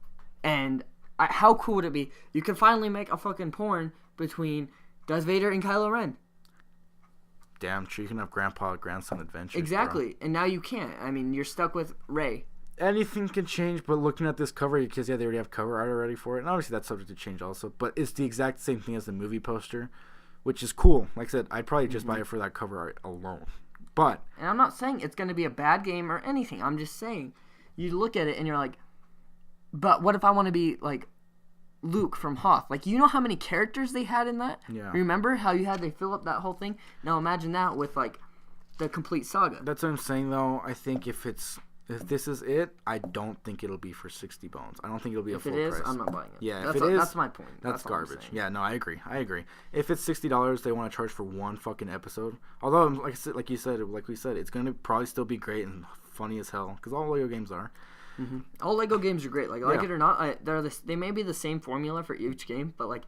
And how cool would it be? You can finally make a fucking porn between Darth Vader and Kylo Ren. Damn true, you can have grandpa-grandson adventures. Exactly, bro. And now you can't. I mean, you're stuck with Rey. Anything can change, but looking at this cover, because they already have cover art already for it, and obviously that's subject to change also, but it's the exact same thing as the movie poster, which is cool. Like I said, I'd probably just buy it for that cover art alone. But... And I'm not saying it's going to be a bad game or anything. I'm just saying, you look at it and you're like, but what if I want to be, like, Luke from Hoth? Like, you know how many characters they had in that? Yeah. Remember how they fill up that whole thing? Now imagine that with like the complete saga. That's what I'm saying though. I think if this is it, I don't think it'll be for 60 bones. I don't think it'll be a full price. If it is, I'm not buying it. Yeah, that's my point. That's garbage. Yeah, no, I agree. If it's $60, they want to charge for one fucking episode. Although, like we said, it's gonna probably still be great and funny as hell because all Lego games are. Mm-hmm. All Lego games are great. Like it or not, they may be the same formula for each game, but like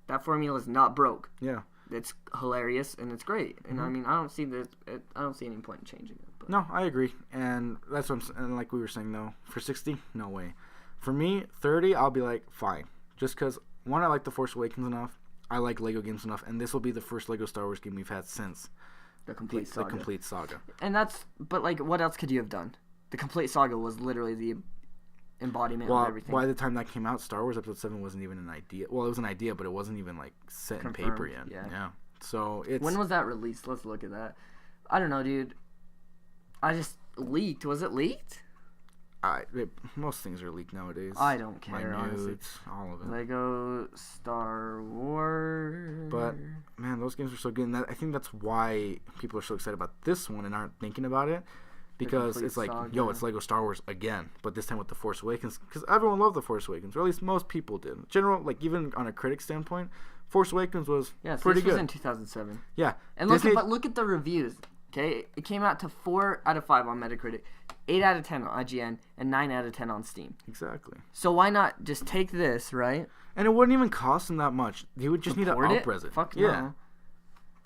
that formula is not broke. Yeah, it's hilarious and it's great. And I mean, I don't see any point in changing it. But. No, I agree, and that's what and like we were saying though, for 60, no way. For me, 30, I'll be like fine, just because one, I like The Force Awakens enough, I like Lego games enough, and this will be the first Lego Star Wars game we've had since the complete saga. And but like, what else could you have done? The complete saga was literally embodiment of everything. By the time that came out, Star Wars Episode 7 wasn't even an idea. Well, it was an idea, but it wasn't even like set in paper yet. Yeah. So it's... When was that released? Let's look at that. I don't know, dude. I just leaked. Was it leaked? Most things are leaked nowadays. I don't care, honestly. All of it. Lego Star Wars. But man, those games are so good, and I think that's why people are so excited about this one and aren't thinking about it, because it's like, yo, it's Lego Star Wars again, but this time with the Force Awakens, because everyone loved the Force Awakens, or at least most people did. General, like even on a critic standpoint, Force Awakens was pretty good. This was in 2007. Yeah, and look at the reviews. Okay, it came out to 4 out of 5 on Metacritic, 8 out of 10 on IGN, and 9 out of 10 on Steam. Exactly. So why not just take this, right? And it wouldn't even cost them that much. They would just need to up-res it. Fuck yeah. No.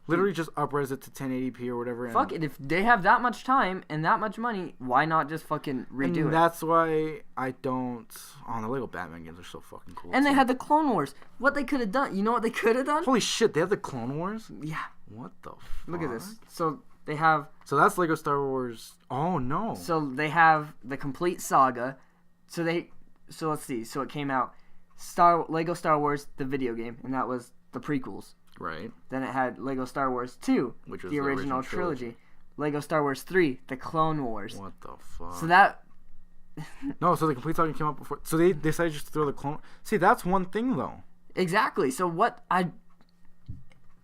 Literally just up-res it to 1080p or whatever. Fuck it. If they have that much time and that much money, why not just fucking redo it? And that's why I don't... Oh, the Lego Batman games are so fucking cool. And they had the Clone Wars. What they could have done. You know what they could have done? Holy shit, they have the Clone Wars? Yeah. What the fuck? Look at this. So... They have... So that's Lego Star Wars... Oh, no. So they have the complete saga. So let's see. So it came out... Lego Star Wars, the video game. And that was the prequels. Right. Then it had Lego Star Wars 2. Which was the original trilogy. Lego Star Wars 3, the Clone Wars. What the fuck? So that... No, so the complete saga came out before... So they decided just to throw the Clone... See, that's one thing, though. Exactly. So what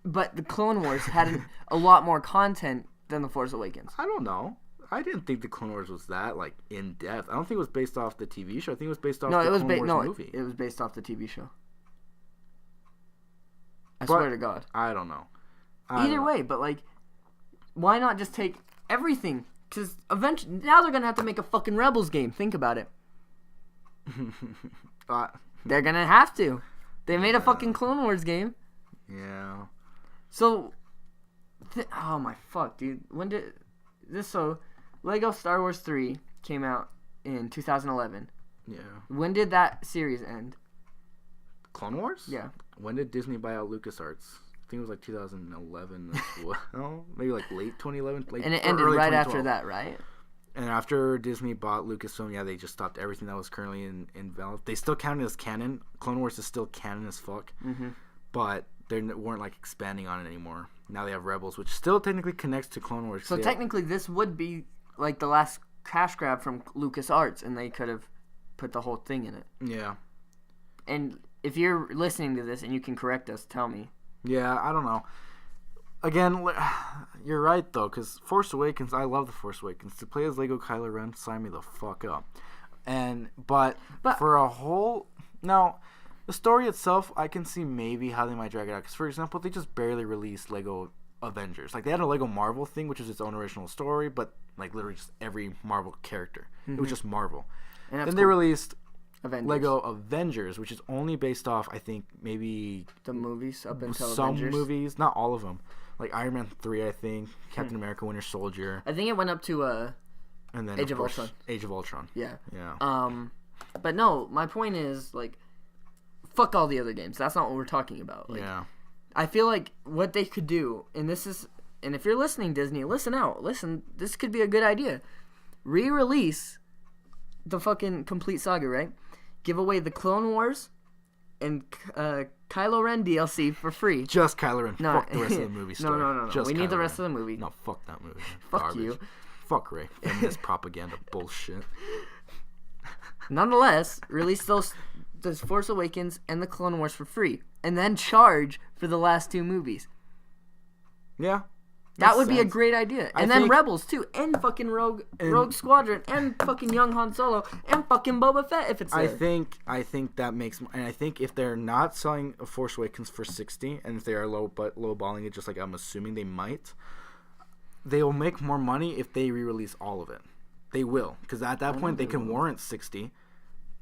But the Clone Wars had a lot more content than The Force Awakens. I don't know. I didn't think the Clone Wars was that like in depth. I don't think it was based off the TV show. I think it was based off the Clone Wars movie. It was based off the TV show. I swear to God. I don't know. Either way, but like, why not just take everything? Because eventually, now they're gonna have to make a fucking Rebels game. Think about it. They're gonna have to. They made a fucking Clone Wars game. Yeah. So, oh my fuck, dude. When did this? So, Lego Star Wars 3 came out in 2011. Yeah. When did that series end? Clone Wars? Yeah. When did Disney buy out LucasArts? I think it was like 2011 as well. Maybe like late 2011. And it ended right after that, right? And after Disney bought Lucasfilm, yeah, they just stopped everything that was currently in development. They still count it as canon. Clone Wars is still canon as fuck. Mm-hmm. But they weren't like expanding on it anymore. Now they have Rebels, which still technically connects to Clone Wars. So technically this would be like the last cash grab from LucasArts, and they could have put the whole thing in it. Yeah. And if you're listening to this and you can correct us, tell me. Yeah, I don't know. Again, you're right, though, because Force Awakens, I love the Force Awakens. To play as Lego Kylo Ren, sign me the fuck up. But for a whole... Now, the story itself, I can see maybe how they might drag it out. Because, for example, they just barely released Lego Avengers. Like, they had a Lego Marvel thing, which was its own original story, but, like, literally just every Marvel character. Mm-hmm. It was just Marvel. Then they released... Lego Avengers, which is only based off, I think, maybe... The movies up until some Avengers? Movies, not all of them. Like Iron Man 3, I think, Captain America, Winter Soldier. I think it went up to and then, Age of Ultron. Age of Ultron. Yeah. Yeah. But no, my point is, like, fuck all the other games. That's not what we're talking about. Like, yeah. I feel like what they could do, and if you're listening, Disney, listen out. Listen, this could be a good idea. Re-release the fucking complete saga, right? Give away the Clone Wars and Kylo Ren DLC for free. Just Kylo Ren. No. Fuck the rest of the movie story. No. Just we Kylo need the Ren. rest of the movie. No, fuck that movie. Fuck Garbage. you. Fuck Rey. Feminist propaganda bullshit. Nonetheless, release those Force Awakens and the Clone Wars for free, and then charge for the last 2 movies. Yeah. That would be a great idea. And then Rebels, too. And fucking Rogue Squadron. And fucking Young Han Solo. And fucking Boba Fett, if it's there. I think that makes... And I think if they're not selling a Force Awakens for $60, and if they are low-balling it, just like I'm assuming they might, they will make more money if they re-release all of it. They will. Because at that point, they can warrant $60.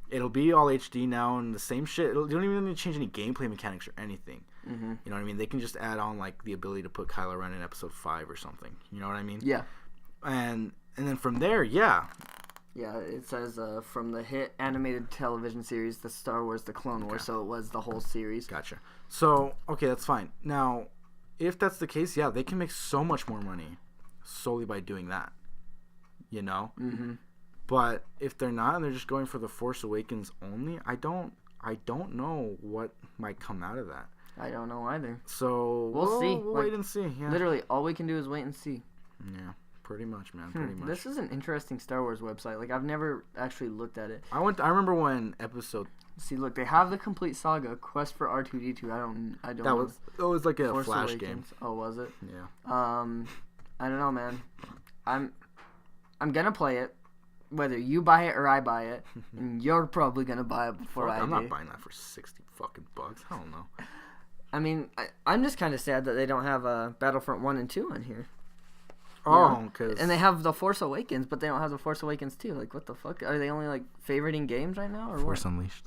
It'll be all HD now and the same shit. You don't even need to change any gameplay mechanics or anything. Mm-hmm. You know what I mean? They can just add on like the ability to put Kylo Ren in Episode 5 or something. You know what I mean? Yeah. And then from there, yeah. Yeah, it says from the hit animated television series, The Star Wars, The Clone Wars, so it was the whole series. Gotcha. So, okay, that's fine. Now, if that's the case, yeah, they can make so much more money solely by doing that. You know? Mm-hmm. But if they're not and they're just going for the Force Awakens only, I don't know what might come out of that. I don't know either. So we'll see. We'll wait and see. Yeah. Literally, all we can do is wait and see. Yeah, pretty much, man. Pretty much. This is an interesting Star Wars website. Like, I've never actually looked at it. I remember when episode. See, look, they have the complete saga, Quest for R2-D2. I don't. That was like a Force Flash Awakens. game. Oh, was it? Yeah. I don't know, man. I'm gonna play it, whether you buy it or I buy it, and you're probably gonna buy it before I do. I'm not buying that for $60 fucking bucks. I don't know. I mean, I'm just kind of sad that they don't have Battlefront 1 and 2 on here. Oh, because... And they have The Force Awakens, but they don't have The Force Awakens 2. Like, what the fuck? Are they only, like, favoriting games right now, or Force what? Unleashed.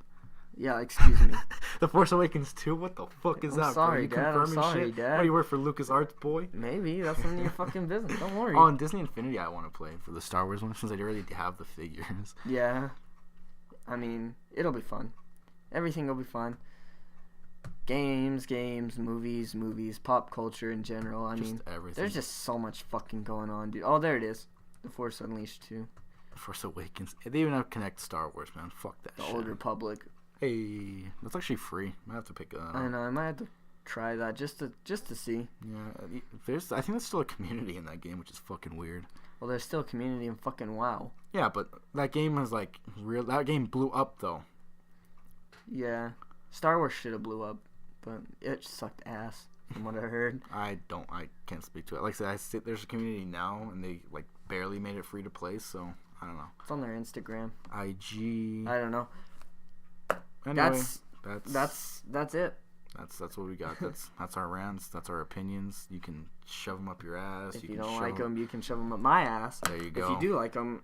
Yeah, excuse me. The Force Awakens 2? What the fuck is that? Sorry, bro? Dad. I'm sorry, shit? Dad. What, do you work for LucasArts, boy? Maybe. That's none of your fucking business. Don't worry. Oh, and Disney Infinity I want to play for the Star Wars one, since I already have the figures. Yeah. I mean, it'll be fun. Everything will be fun. Games, movies, pop culture in general. I mean, everything. There's just so much fucking going on, dude. Oh, there it is. The Force Unleashed 2. Force Awakens. They even have Connect Star Wars, man. Fuck that The shit. Old Republic. Hey, that's actually free. Might have to pick up. I know. I might have to try that just to see. Yeah, I think there's still a community in that game, which is fucking weird. Well, there's still a community in fucking WoW. Yeah, but that game is like real. That game blew up though. Yeah, Star Wars should have blew up, but it sucked ass from what I heard. I can't speak to it. Like I said, there's a community now, and they like barely made it free to play. So I don't know. It's on their Instagram. IG. I don't know. Anyway, that's it. That's what we got. That's our rants. That's our opinions. You can shove them up your ass. If you don't like them, you can shove them up my ass. There you go. If you do like them.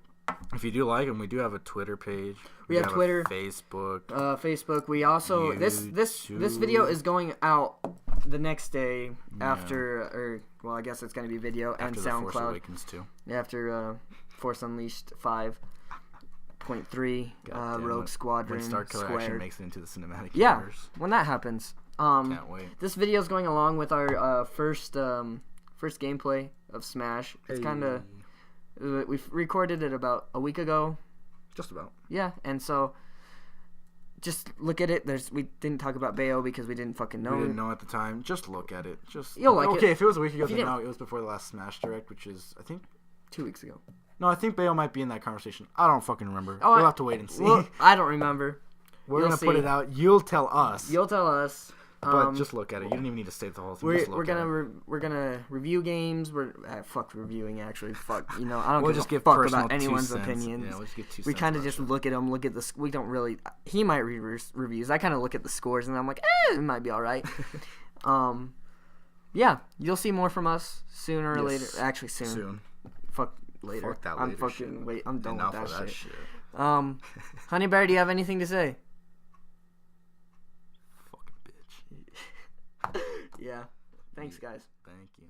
If you do like them, we do have a Twitter page. We have Twitter, Facebook. Facebook. We also this video is going out the next day after, or well, I guess it's gonna be video and after SoundCloud. Force Awakens 2. After Force Unleashed 5.3, Rogue Squadron, when Star Killer Squared. actually makes it into the cinematic Yeah, universe. when that happens. Can't wait. This video is going along with our first gameplay of Smash. It's kind of. We recorded it about a week ago. Just about. Yeah, and so just look at it. We didn't talk about Bayo because we didn't fucking know. We didn't know at the time. Just look at it. You'll like it. Okay, if it was a week ago, then no, it was before the last Smash Direct, which is, I think... 2 weeks ago. No, I think Bayo might be in that conversation. I don't fucking remember. We'll have to wait and see. Well, I don't remember. We're going to put it out. You'll tell us. You'll tell us. But just look at it. You don't even need to state the whole thing. We're gonna review games. Fuck reviewing actually. Fuck, I don't we'll give just a give fuck about anyone's opinions. Yeah, we'll just give 2 we cents. kind of just look at them. Look at the. We don't really. He might read reviews. I kind of look at the scores and I'm like, it might be all right. Yeah, you'll see more from us sooner or later. Actually, soon. Fuck later. Fuck that later. I'm fucking wait. I'm done with that shit. Honey Bear, do you have anything to say? Fucking bitch. Yeah. Thanks, guys. Thank you.